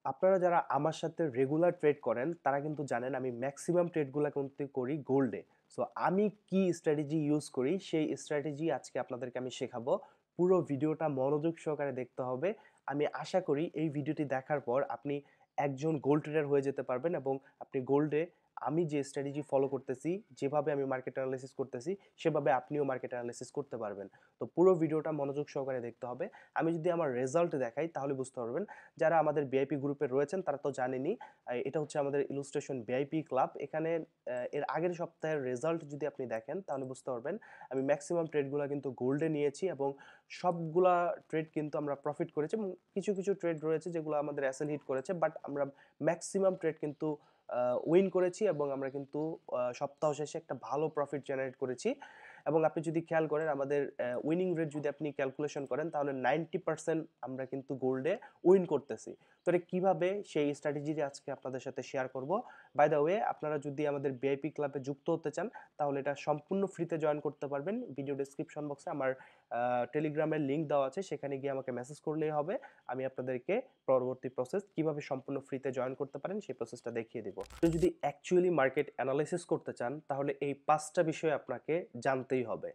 আপনারা যারা আমার সাথে রেগুলার ট্রেড করেন তারা কিন্তু জানেন আমি ম্যাক্সিমাম ট্রেডগুলো কিন্তু করি গোল্ডে। সো আমি কি স্ট্র্যাটেজি ইউজ করি সেই স্ট্র্যাটেজি আজকে আপনাদেরকে আমি শেখাবো। পুরো ভিডিওটা মনোযোগ সহকারে দেখতে হবে। আমি আশা করি এই ভিডিওটি দেখার পর আপনি একজন গোল্ড ট্রেডার হয়ে যেতে পারবেন এবং আপনি গোল্ডে আমি যে স্ট্র্যাটেজি ফলো করতেছি, যেভাবে আমি মার্কেট অ্যানালাইসিস করতেছি সেভাবে আপনিও মার্কেট অ্যানালাইসিস করতে পারবেন। তো পুরো ভিডিওটা মনোযোগ সহকারে দেখতে হবে। আমি যদি আমার রেজাল্ট দেখাই তাহলে বুঝতে পারবেন। যারা আমাদের ভিআইপি গ্রুপে রয়েছেন তারা তো জানেনই। এটা হচ্ছে আমাদের ইলাস্ট্রেশন ভিআইপি ক্লাব। এখানে এর আগের সপ্তাহের রেজাল্ট যদি আপনি দেখেন তাহলে বুঝতে পারবেন আমি ম্যাক্সিমাম ট্রেডগুলো কিন্তু গোল্ডে নিয়েছি এবং সবগুলা ট্রেড কিন্তু আমরা প্রফিট করেছি এবং কিছু কিছু ট্রেড রয়েছে যেগুলো আমাদের অ্যাসেল হিট করেছে, বাট আমরা ম্যাক্সিমাম ট্রেড কিন্তু উইন করেছি এবং আমরা কিন্তু সপ্তাহ শেষে একটা ভালো প্রফিট জেনারেট করেছি। এবং আপনি যদি খেয়াল করেন আমাদের উইনিং রেট যদি আপনি ক্যালকুলেশন করেন তাহলে 90% আমরা কিন্তু গোল্ডে উইন করতেছি। তো এটা কীভাবে সেই স্ট্র্যাটেজিটি আজকে আপনাদের সাথে শেয়ার করব। বাই দ্য ওয়ে, আপনারা যদি আমাদের ভিআইপি ক্লাবে যুক্ত হতে চান তাহলে এটা সম্পূর্ণ ফ্রিতে জয়েন করতে পারবেন। ভিডিও ডেসক্রিপশন বক্সে আমার টেলিগ্রামের লিঙ্ক দেওয়া আছে, সেখানে গিয়ে আমাকে মেসেজ করলেই হবে। আমি আপনাদেরকে পরবর্তী প্রসেস কিভাবে সম্পূর্ণ ফ্রিতে জয়েন করতে পারেন সেই প্রসেসটা দেখিয়ে দিব। তো যদি অ্যাকচুয়ালি মার্কেট অ্যানালাইসিস করতে চান তাহলে এই 5টা বিষয় আপনাকে জানতেই হবে।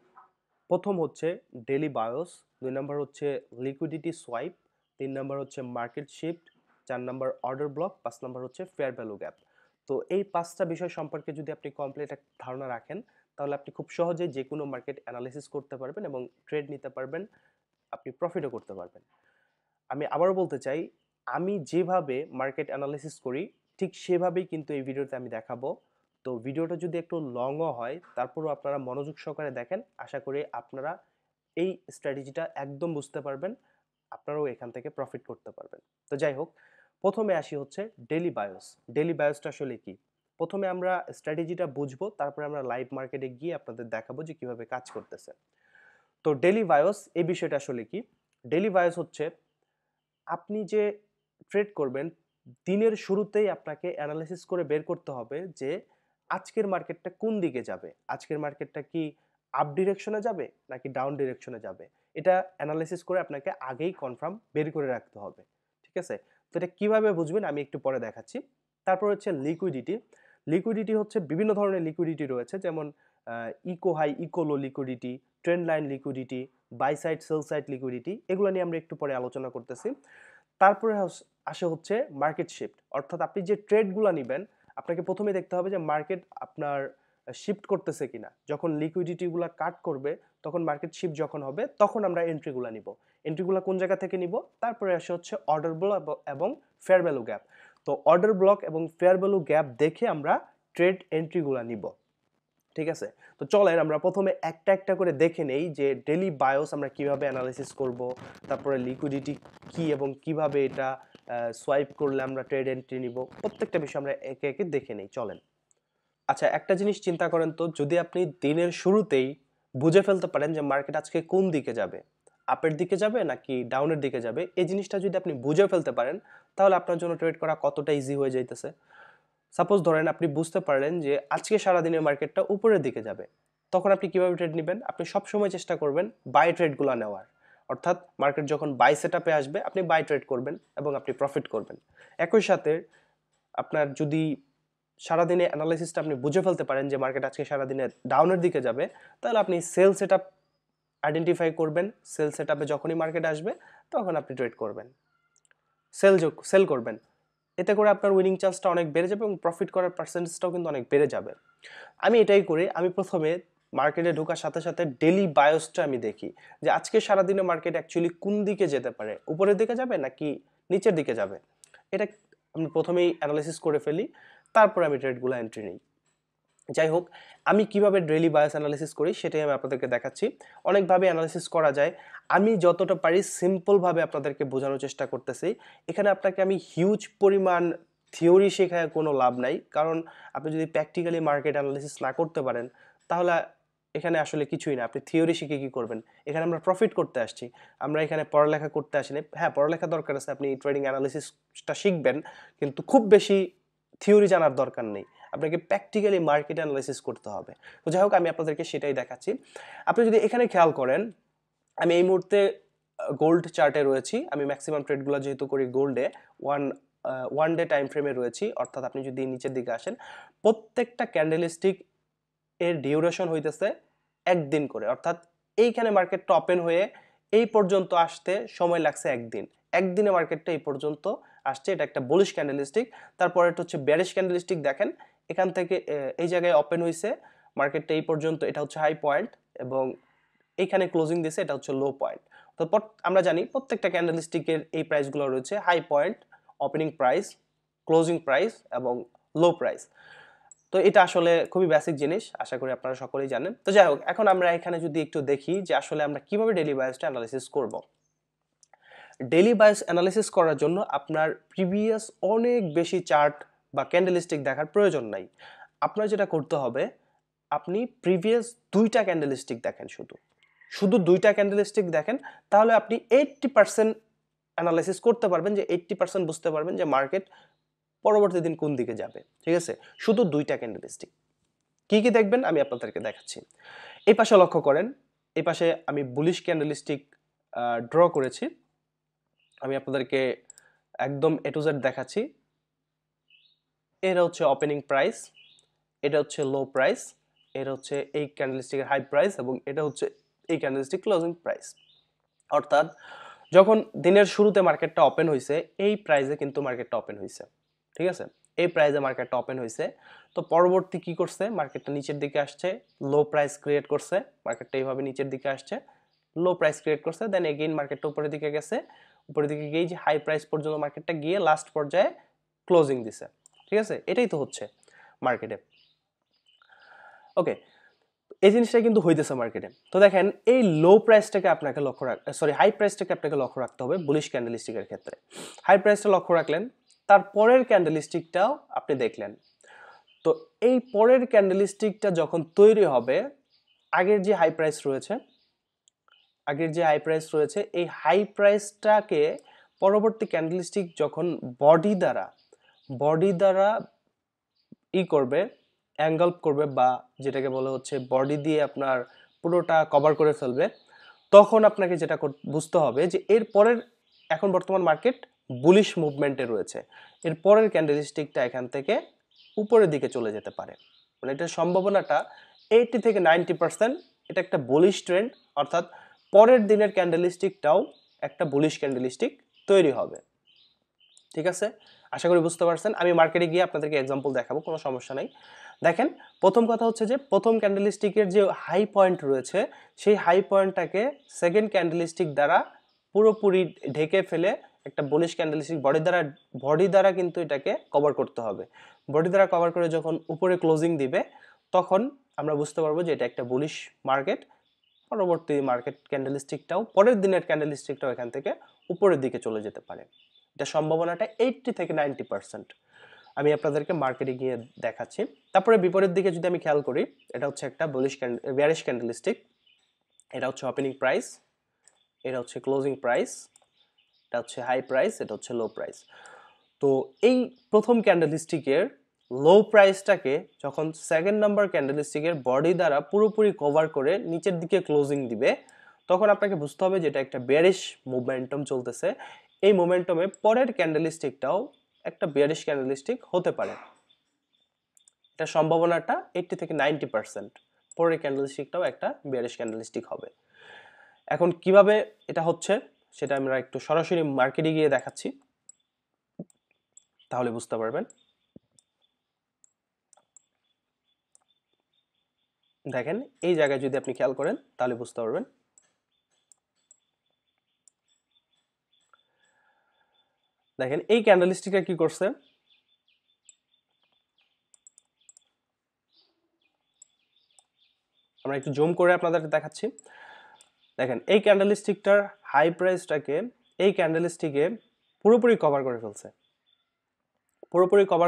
প্রথম হচ্ছে ডেলি বায়োস, 2 নাম্বার হচ্ছে লিকুইডিটি সোয়াইপ, 3 নাম্বার হচ্ছে market shift, 4 number order block, 5 number হচ্ছে ফেয়ার ভ্যালু গ্যাপ। তো এই 5টা বিষয় সম্পর্কে যদি আপনি কমপ্লিট এক ধারণা রাখেন তাহলে আপনি খুব সহজেই যে কোনো মার্কেট অ্যানালাইসিস করতে পারবেন এবং ট্রেড নিতে পারবেন, আপনি প্রফিটও করতে পারবেন। আমি আবারও বলতে চাই, আমি যেভাবে মার্কেট অ্যানালাইসিস করি ঠিক সেভাবেই কিন্তু এই ভিডিওতে আমি দেখাবো। তো ভিডিওটা যদি একটু লংও হয় তারপরেও আপনারা মনোযোগ সহকারে দেখেন, আশা করি আপনারা এই স্ট্র্যাটেজিটা একদম বুঝতে পারবেন, আপনারাও এখান থেকে প্রফিট করতে পারবেন। তো যাই হোক, প্রথমে আসি হচ্ছে ডেলি বায়োস। ডেলি বায়োসটা আসলে কি? প্রথমে আমরা স্ট্র্যাটেজিটা বুঝবো, তারপরে আমরা লাইভ মার্কেটে গিয়ে আপনাদের দেখাবো যে কিভাবে কাজ করতেছে। তো ডেলি বায়োস এই বিষয়টা আসলে কি? ডেলি বায়োস হচ্ছে আপনি যে ট্রেড করবেন দিনের শুরুতেই আপনাকে অ্যানালাইসিস করে বের করতে হবে যে আজকের মার্কেটটা কোন দিকে যাবে, আজকের মার্কেটটা কি আপ ডিরেকশনে যাবে নাকি ডাউন ডিরেকশনে যাবে। এটা অ্যানালাইসিস করে আপনাকে আগেই কনফার্ম বের করে রাখতে হবে। ঠিক আছে? তো এটা কিভাবে বুঝবেন আমি একটু পরে দেখাচ্ছি। তারপর হচ্ছে লিকুইডিটি। লিকুইডিটি হচ্ছে বিভিন্ন ধরনের লিকুইডিটি রয়েছে, যেমন equal high equal low liquidity, trend line liquidity, buy side sell side liquidity, এগুলো নিয়ে আমরা একটু পরে আলোচনা করতেছি। তারপরে আসে হচ্ছে মার্কেট শিফট, অর্থাৎ আপনি যে ট্রেডগুলো নেবেন আপনাকে প্রথমে দেখতে হবে যে মার্কেট আপনার শিফট করতেছে কিনা। যখন লিকুইডিটিগুলো কাট করবে তখন মার্কেট শিফট যখন হবে তখন আমরা এন্ট্রিগুলো নিব। এন্ট্রিগুলো কোন জায়গা থেকে নিব? তারপরে আসে হচ্ছে অর্ডার ব্লক এবং ফেয়ার ভ্যালু গ্যাপ। তো অর্ডার ব্লক এবং ফেয়ার ভ্যালু গ্যাপ দেখে আমরা ট্রেড এন্ট্রিগুলো নিব। ঠিক আছে? তো চলেন আমরা প্রথমে একটা একটা করে দেখে নেই যে ডেলি বায়োস আমরা কিভাবে অ্যানালাইসিস করব, তারপরে লিকুইডিটি কি এবং কিভাবে এটা সোয়াইপ করলে আমরা ট্রেড এন্ট্রি নিব। প্রত্যেকটা বিষয় আমরা একে একে দেখে নেই, চলেন। আচ্ছা, একটা জিনিস চিন্তা করেন তো, যদি আপনি দিনের শুরুতেই বুঝে ফেলতে পারেন যে মার্কেট আজকে কোন দিকে যাবে, আপের দিকে যাবে নাকি ডাউনের দিকে যাবে, এই জিনিসটা যদি আপনি বুঝে ফেলতে পারেন তাহলে আপনার জন্য ট্রেড করা কতটা ইজি হয়ে যাইতেছে। সাপোজ ধরেন আপনি বুঝতে পারলেন যে আজকে সারাদিনের মার্কেটটা উপরের দিকে যাবে, তখন আপনি কিভাবে ট্রেড নেবেন? আপনি সবসময় চেষ্টা করবেন বাই ট্রেডগুলো নেওয়ার, অর্থাৎ মার্কেট যখন বাই সেটআপে আসবে আপনি বাই ট্রেড করবেন এবং আপনি প্রফিট করবেন। একই সাথে আপনার যদি সারাদিনে অ্যানালাইসিসটা আপনি বুঝে ফেলতে পারেন যে মার্কেট আজকে সারাদিনে ডাউনের দিকে যাবে, তাহলে আপনি সেল সেটআপ আইডেন্টিফাই করবেন। সেল সেটআপে যখনই মার্কেট আসবে তখন আপনি ট্রেড করবেন, সেল করবেন। এতে করে আপনার উইনিং চান্সটা অনেক বেড়ে যাবে এবং প্রফিট করার পার্সেন্টেজটাও কিন্তু অনেক বেড়ে যাবে। আমি এটাই করি, আমি প্রথমে মার্কেটে ঢোকার সাথে সাথে ডেলি বায়োসটা আমি দেখি যে আজকে সারাদিনে মার্কেট অ্যাকচুয়ালি কোন দিকে যেতে পারে, উপরের দিকে যাবে নাকি নিচের দিকে যাবে। এটা আমি প্রথমেই অ্যানালাইসিস করে ফেলি, তারপরে আমি ট্রেডগুলো এন্ট্রি নিই। যাই হোক, আমি কিভাবে ডেইলি বায়াস অ্যানালাইসিস করি সেটাই আমি আপনাদেরকে দেখাচ্ছি। অনেকভাবে অ্যানালাইসিস করা যায়, আমি যতটা পারি সিম্পলভাবে আপনাদেরকে বোঝানোর চেষ্টা করতেছি। এখানে আপনাকে আমি হিউজ পরিমাণ থিওরি শেখায় কোনো লাভ নাই, কারণ আপনি যদি প্র্যাকটিক্যালি মার্কেট অ্যানালাইসিস না করতে পারেন তাহলে এখানে আসলে কিছুই না। আপনি থিওরি শিখে কি করবেন? এখানে আমরা প্রফিট করতে আসছি, আমরা এখানে পড়ালেখা করতে আসিনি। হ্যাঁ, পড়ালেখা দরকার আছে, আপনি ট্রেডিং অ্যানালাইসিসটা শিখবেন, কিন্তু খুব বেশি থিওরি জানার দরকার নেই, আপনাকে প্র্যাকটিক্যালি মার্কেট অ্যানালাইসিস করতে হবে। তো যাই হোক, আমি আপনাদেরকে সেটাই দেখাচ্ছি। আপনি যদি এখানে খেয়াল করেন, আমি এই মুহূর্তে গোল্ড চার্টে রয়েছি। আমি ম্যাক্সিমাম ট্রেডগুলো যেহেতু করি গোল্ডে, ওয়ান ডে টাইম ফ্রেমে রয়েছি, অর্থাৎ আপনি যদি নিচের দিকে আসেন, প্রত্যেকটা ক্যান্ডেলস্টিক এর ডিউরেশন হইতেছে একদিন করে, অর্থাৎ এইখানে মার্কেটটা ওপেন হয়ে এই পর্যন্ত আসতে সময় লাগছে একদিন। একদিনে মার্কেটটা এই পর্যন্ত আসছে, এটা একটা বুলিশ ক্যান্ডেলস্টিক। তারপরে এটা হচ্ছে বেয়ারিশ ক্যান্ডেলস্টিক। দেখেন এখান থেকে এই জায়গায় ওপেন হয়েছে মার্কেটটা এই পর্যন্ত, এটা হচ্ছে হাই পয়েন্ট, এবং এইখানে ক্লোজিং দিয়েছে, এটা হচ্ছে লো পয়েন্ট। তো আমরা জানি প্রত্যেকটা ক্যান্ডেলস্টিকের এই প্রাইসগুলো রয়েছে high point, opening price, closing price এবং লো প্রাইস। তো এটা আসলে খুবই বেসিক জিনিস, আশা করি আপনারা সকলেই জানেন। তো যাই হোক, এখন আমরা এখানে যদি একটু দেখি যে আসলে আমরা কিভাবে ডেইলি বায়াসটা অ্যানালাইসিস করব। ডেইলি বায়াস অ্যানালাইসিস করার জন্য আপনার প্রিভিয়াস অনেক বেশি চার্ট বা ক্যান্ডেলস্টিক দেখার প্রয়োজন নাই। আপনার যেটা করতে হবে, আপনি প্রিভিয়াস দুইটা ক্যান্ডেলস্টিক দেখেন, শুধু দুইটা ক্যান্ডেলস্টিক দেখেন, তাহলে আপনি 80% অ্যানালাইসিস করতে পারবেন, যে 80% বুঝতে পারবেন যে মার্কেট পরবর্তী দিন কোন দিকে যাবে। ঠিক আছে, শুধু দুইটা ক্যান্ডেলস্টিক। কি কি দেখবেন আমি আপনাদেরকে দেখাচ্ছি। এই পাশে লক্ষ্য করেন, এই পাশে আমি বুলিশ ক্যান্ডেলস্টিক ড্র করেছি। আমি আপনাদেরকে একদম এ টু জেড দেখাচ্ছি। এটা হচ্ছে ওপেনিং প্রাইস, এটা হচ্ছে লো প্রাইস, এটা হচ্ছে এই ক্যান্ডেলস্টিকের হাই প্রাইস, এবং এটা হচ্ছে এই ক্যান্ডেলস্টিক ক্লোজিং প্রাইস। অর্থাৎ যখন দিনের শুরুতে মার্কেটটা ওপেন হয়েছে, এই প্রাইসে কিন্তু মার্কেটটা ওপেন হয়েছে। ঠিক আছে, এই প্রাইসে মার্কেটটা ওপেন হয়েছে। তো পরবর্তী কি করছে, মার্কেটটা নিচের দিকে আসছে, লো প্রাইস ক্রিয়েট করছে, মার্কেটটা এইভাবে নিচের দিকে আসছে, লো প্রাইস ক্রিয়েট করছে, দেন এগেইন মার্কেটটা উপরের দিকে গেছে, উপরের দিকে গিয়ে যে হাই প্রাইস পর্যন্ত মার্কেটটা গিয়ে লাস্ট পর্যায়ে ক্লোজিং দিছে। ঠিক আছে, এটাই তো হচ্ছে মার্কেটে। ওকে, এই জিনিসটা কিন্তু হইতেছে মার্কেটে। তো দেখেন এই লো প্রাইসটাকে আপনাকে হাই প্রাইসটাকে আপনাকে লক্ষ্য রাখতে হবে বুলিশ ক্যান্ডেলস্টিকের ক্ষেত্রে। হাই প্রাইসটা লক্ষ্য রাখলেন, তারপরের ক্যান্ডেলস্টিকটাও আপনি দেখলেন। তো এই পরের ক্যান্ডেলস্টিকটা যখন তৈরি হবে, আগের যে হাই প্রাইস রয়েছে, এই হাই প্রাইসটাকে পরবর্তী ক্যান্ডেলস্টিক যখন বডি দ্বারা করবে, অ্যাঙ্গলপ করবে, বা যেটাকে বলা হচ্ছে বডি দিয়ে আপনার পুরোটা কভার করে ফেলবে, তখন আপনাকে যেটা বুঝতে হবে যে এর পরের, এখন বর্তমান মার্কেট বুলিশ মুভমেন্টে রয়েছে, এর পরের ক্যান্ডেলস্টিকটা এখান থেকে উপরের দিকে চলে যেতে পারে। মানে এটার সম্ভাবনাটা 80 থেকে 90%। এটা একটা বুলিশ ট্রেন্ড, অর্থাৎ পরের দিনের ক্যান্ডেলস্টিকটাও একটা বুলিশ ক্যান্ডেলস্টিক তৈরি হবে। ঠিক আছে, আশা করি বুঝতে পারছেন। আমি মার্কেটে গিয়ে আপনাদেরকে এক্সাম্পল দেখাবো, কোনো সমস্যা নাই। দেখেন, প্রথম কথা হচ্ছে যে প্রথম ক্যান্ডেলস্টিকের যে হাই পয়েন্ট রয়েছে, সেই হাই পয়েন্টটাকে সেকেন্ড ক্যান্ডেলস্টিক দ্বারা পুরোপুরি ঢেকে ফেলে একটা বুলিশ ক্যান্ডেলস্টিক বডি দ্বারা কিন্তু এটাকে কভার করতে হবে। বডি দ্বারা কভার করে যখন উপরে ক্লোজিং দিবে, তখন আমরা বুঝতে পারবো যে এটা একটা বুলিশ মার্কেট। পরবর্তী মার্কেট ক্যান্ডেলস্টিকটাও, পরের দিনের ক্যান্ডেলস্টিকটাও এখান থেকে উপরের দিকে চলে যেতে পারে। এটা সম্ভাবনাটা 80 থেকে 90%। আমি আপনাদেরকে মার্কেটে গিয়ে দেখাচ্ছি। তারপরে বিপরীত দিকে যদি আমি খেয়াল করি, এটা হচ্ছে একটা বেয়ারিশ ক্যান্ডেলস্টিক। এটা হচ্ছে ওপেনিং প্রাইস, এটা হচ্ছে ক্লোজিং প্রাইস, এটা হচ্ছে হাই প্রাইস, এটা হচ্ছে লো প্রাইস। তো এই প্রথম ক্যান্ডেলস্টিকের লো প্রাইসটাকে যখন সেকেন্ড নাম্বার ক্যান্ডেলস্টিকের বডি দ্বারা পুরোপুরি কভার করে নিচের দিকে ক্লোজিং দিবে, তখন আপনাকে বুঝতে হবে যে এটা একটা বেয়ারিশ মোমেন্টাম চলতেছে। এই মোমেন্টামে পরের ক্যান্ডেলস্টিকটাও একটা বেয়ারিশ ক্যান্ডেলস্টিক হতে পারে। এটা সম্ভাবনাটা 80 থেকে 90%। পরের ক্যান্ডেলস্টিকটাও একটা বেয়ারিশ ক্যান্ডেলস্টিক হবে। এখন কিভাবে এটা হচ্ছে সেটা আমরা একটু সরাসরি মার্কেটে গিয়ে দেখাচ্ছি, তাহলে বুঝতে পারবেন। দেখেন এই জায়গায় যদি আপনি খেয়াল করেন তাহলে বুঝতে পারবেন। দেখেন এই ক্যান্ডেলস্টিকটা কি করছে, আমরা একটু জুম করে আপনাদের দেখাচ্ছি। দেখেন এই ক্যান্ডেলস্টিকটার হাই প্রাইসটাকে এই ক্যান্ডেলস্টিকে পুরোপুরি কভার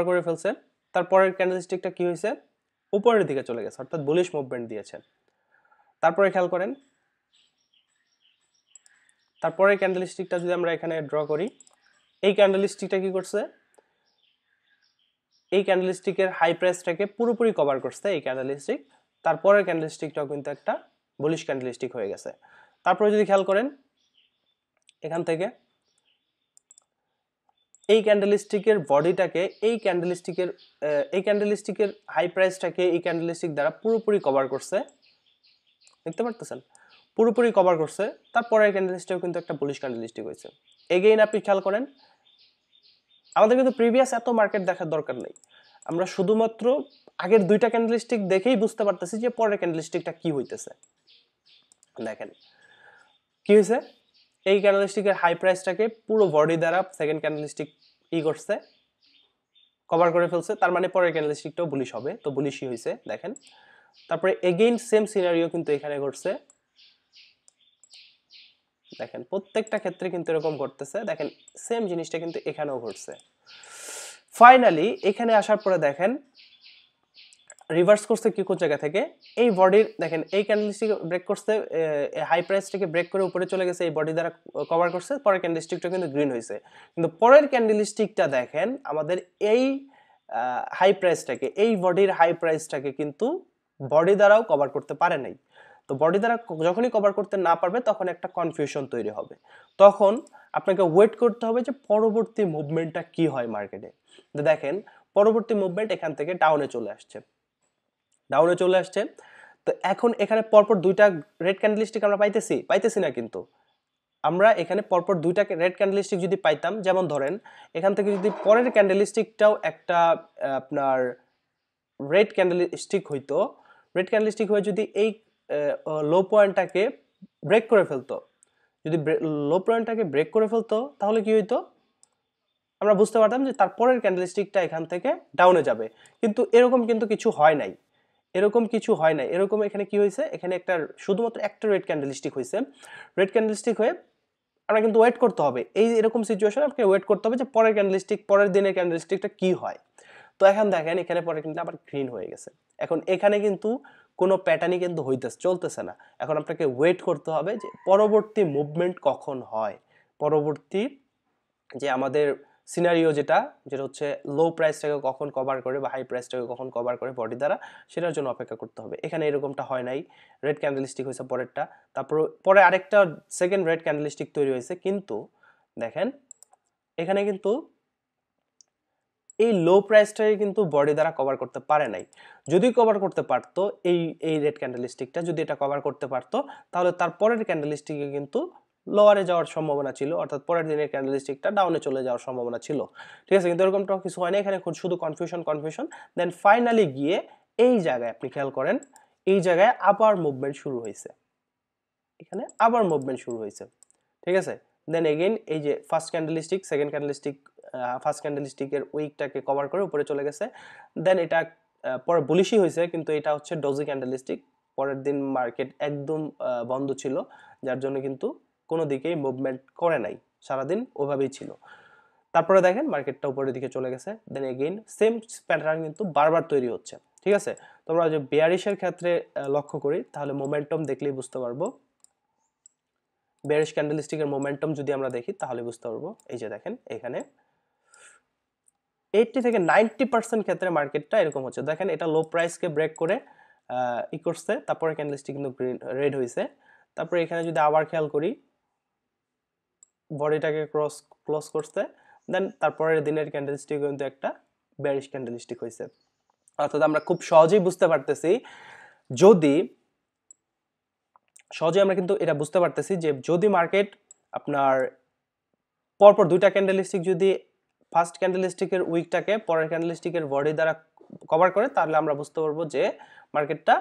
করে ফেলছে। তারপরের ক্যান্ডেলস্টিকটা কি হয়েছে, উপরের দিকে চলে গেছে, অর্থাৎ বুলিশ মুভমেন্ট দিয়েছে। তারপরে খেয়াল করেন, তারপরে ক্যান্ডেলস্টিকটা যদি আমরা এখানে ড্র করি, এই ক্যান্ডেলস্টিকটা কি করছে, এই ক্যান্ডেলস্টিকের হাই প্রাইসটাকে পুরোপুরি কভার করছে এই ক্যান্ডেলস্টিক। তারপরের ক্যান্ডেলস্টিকটাও কিন্তু একটা বুলিশ ক্যান্ডেলস্টিক হয়ে গেছে। তারপরে যদি খেয়াল করেন, এখান থেকে এই ক্যান্ডেলস্টিকের বডিটাকে এই ক্যান্ডেলস্টিকের হাই প্রাইসটাকে এই ক্যান্ডেলস্টিক দ্বারা পুরোপুরি কভার করছে, দেখতে পারতেছেন, পুরোপুরি কভার করছে। তারপরের ক্যান্ডেলস্টিকও কিন্তু একটা বুলিশ ক্যান্ডেলস্টিক হয়েছে। এগেইন আপনি খেয়াল করেন, আমাদের কিন্তু প্রিভিয়াস এত মার্কেট দেখার দরকার নেই, আমরা শুধুমাত্র আগের দুইটা ক্যান্ডেলস্টিক দেখেই বুঝতে পারতেছি যে পরের ক্যান্ডেলস্টিকটা কি হইতেছে। দেখেন কি হয়েছে, এই ক্যান্ডেলস্টিকের হাই প্রাইসটাকে পুরো বডি দ্বারা সেকেন্ড ক্যান্ডেলস্টিক করছে, কভার করে ফেলছে, তার মানে পরের ক্যান্ডেলস্টিকটাও বুলিশ হবে, তো বুলিশই হয়েছে। দেখেন তারপরে এগেইন সেম সিনারিও কিন্তু এখানে ঘটছে, দেখেন প্রত্যেকটা ক্ষেত্রে কিন্তু এরকম ঘটতেছে। দেখেন সেম জিনিসটা কিন্তু এখানেও ঘটছে। ফাইনালি এখানে আসার পরে দেখেন রিভার্স করছে কি কোন জায়গা থেকে, এই বডির দেখেন এই ক্যান্ডেলস্টিক ব্রেক করছে, হাই প্রাইসটাকে ব্রেক করে উপরে চলে গেছে, এই বডি দ্বারা কভার করছে, পরের ক্যান্ডেলস্টিকটা কিন্তু গ্রিন হয়েছে। কিন্তু পরের ক্যান্ডেলস্টিকটা দেখেন আমাদের এই হাই প্রাইসটাকে, এই বডির হাই প্রাইসটাকে কিন্তু বডি দ্বারাও কভার করতে পারে নাই। তো বডি দ্বারা যখনই কভার করতে না পারবে তখন একটা কনফিউশন তৈরি হবে, তখন আপনাকে ওয়েট করতে হবে যে পরবর্তী মুভমেন্টটা কি হয় মার্কেটে। তো দেখেন পরবর্তী মুভমেন্ট এখান থেকে ডাউনে চলে আসছে, ডাউনে চলে আসছে। তো এখন এখানে পরপর দুইটা রেড ক্যান্ডেলস্টিক আমরা পাইতেছি না, কিন্তু আমরা এখানে পরপর দুইটা রেড ক্যান্ডেলস্টিক যদি পাইতাম, যেমন ধরেন এখান থেকে যদি পরের ক্যান্ডেলস্টিকটাও একটা আপনার রেড ক্যান্ডেলস্টিক হইতো, রেড ক্যান্ডেলস্টিক হয়ে যদি এই লো পয়েন্টটাকে ব্রেক করে ফেলতো, যদি লো পয়েন্টটাকে ব্রেক করে ফেলতো তাহলে কি হইতো, আমরা বুঝতে পারতাম যে তারপরের ক্যান্ডেলস্টিকটা এখান থেকে ডাউনে যাবে। কিন্তু এরকম কিন্তু কিছু হয় নাই, এরকম কিছু হয় নাই। এরকম এখানে কি হয়েছে, এখানে একটা শুধুমাত্র একটা রেড ক্যান্ডেলস্টিক হয়েছে, রেড ক্যান্ডেলস্টিক হয়ে আমরা কিন্তু ওয়েট করতে হবে, এই এরকম সিচুয়েশনে আপনাকে ওয়েট করতে হবে যে পরের ক্যান্ডেলস্টিক, পরের দিনের ক্যান্ডেলস্টিকটা কি হয়। তো এখন দেখেন এখানে পরে কিন্তু আবার গ্রিন হয়ে গেছে, এখন এখানে কিন্তু কোনো প্যাটার্নই কিন্তু চলতেছে না। এখন আপনাকে ওয়েট করতে হবে যে পরবর্তী মুভমেন্ট কখন হয়, পরবর্তী যে আমাদের সিনারিও যেটা যেটা হচ্ছে লো প্রাইসটাকে কখন কভার করে বা হাই প্রাইসটাকে কখন কভার করে বডি দ্বারা, সেটার জন্য অপেক্ষা করতে হবে। এখানে এরকমটা হয় নাই, রেড ক্যান্ডেলস্টিক হয়েছে পরেরটা, তারপর পরে আরেকটা সেকেন্ড রেড ক্যান্ডেলস্টিক তৈরি হয়েছে, কিন্তু দেখেন এখানে কিন্তু এই লো প্রাইসটাকে কিন্তু বডি দ্বারা কভার করতে পারে নাই। যদি কভার করতে পারতো এই রেড ক্যান্ডেলস্টিকটা যদি এটা কভার করতে পারতো, তাহলে তার পরের ক্যান্ডেলস্টিকে কিন্তু লোয়ারে যাওয়ার সম্ভাবনা ছিল, অর্থাৎ পরের দিনের ক্যান্ডেলস্টিকটা ডাউনে চলে যাওয়ার সম্ভাবনা ছিল। ঠিক আছে, কিন্তু এরকমটা কিছু হয় না, এখানে শুধু কনফিউশন। দেন ফাইনালি গিয়ে এই জায়গায় আপনি খেয়াল করেন, এই জায়গায় আবার মুভমেন্ট শুরু হয়েছে, এখানে আবার মুভমেন্ট শুরু হয়েছে। ঠিক আছে, দেন এগেইন এই যে first candlestick, second candlestick, first ক্যান্ডেলস্টিকের উইকটাকে কভার করে উপরে চলে গেছে। দেন এটা পরে বুলিশই হয়েছে, কিন্তু এটা হচ্ছে ডজি ক্যান্ডেলস্টিক, পরের দিন মার্কেট একদম বন্ধ ছিল, যার জন্য কিন্তু কোনো দিকেই মুভমেন্ট করে নাই, সারাদিন ওইভাবেই ছিল। তারপরে দেখেন মার্কেটটা উপরের দিকে চলে গেছে, দেন এগেইন সেম প্যাটার্ন কিন্তু বারবার তৈরি হচ্ছে। ঠিক আছে, তোমরা যে বেয়ারিশের ক্ষেত্রে লক্ষ্য করি, তাহলে মোমেন্টাম দেখলেই বুঝতে পারবো, বেয়ারিশ ক্যান্ডেলস্টিকের মোমেন্টাম যদি আমরা দেখি তাহলে বুঝতে পারবো। এই যে দেখেন এখানে 80 থেকে 90% ক্ষেত্রে মার্কেটটা এরকম হচ্ছে। দেখেন এটা লো প্রাইসকে ব্রেক করে করছে, তারপরে ক্যান্ডেলস্টিক কিন্তু রেড হয়েছে। তারপরে এখানে যদি আবার খেয়াল করি, বডিটাকে ক্লোজ করছে, দেন তারপরের দিনের ক্যান্ডেলস্টিক কিন্তু একটা বেয়ারিশ ক্যান্ডেলস্টিক হয়েছে। অর্থাৎ আমরা খুব সহজেই বুঝতে পারতেছি, আমরা কিন্তু এটা বুঝতে পারতেছি যে যদি মার্কেট আপনার পরপর দুইটা ক্যান্ডেলস্টিক যদি ফার্স্ট ক্যান্ডেলস্টিকের উইকটাকে পরের ক্যান্ডেলস্টিকের বডি দ্বারা কভার করে, তাহলে আমরা বুঝতে পারবো যে মার্কেটটা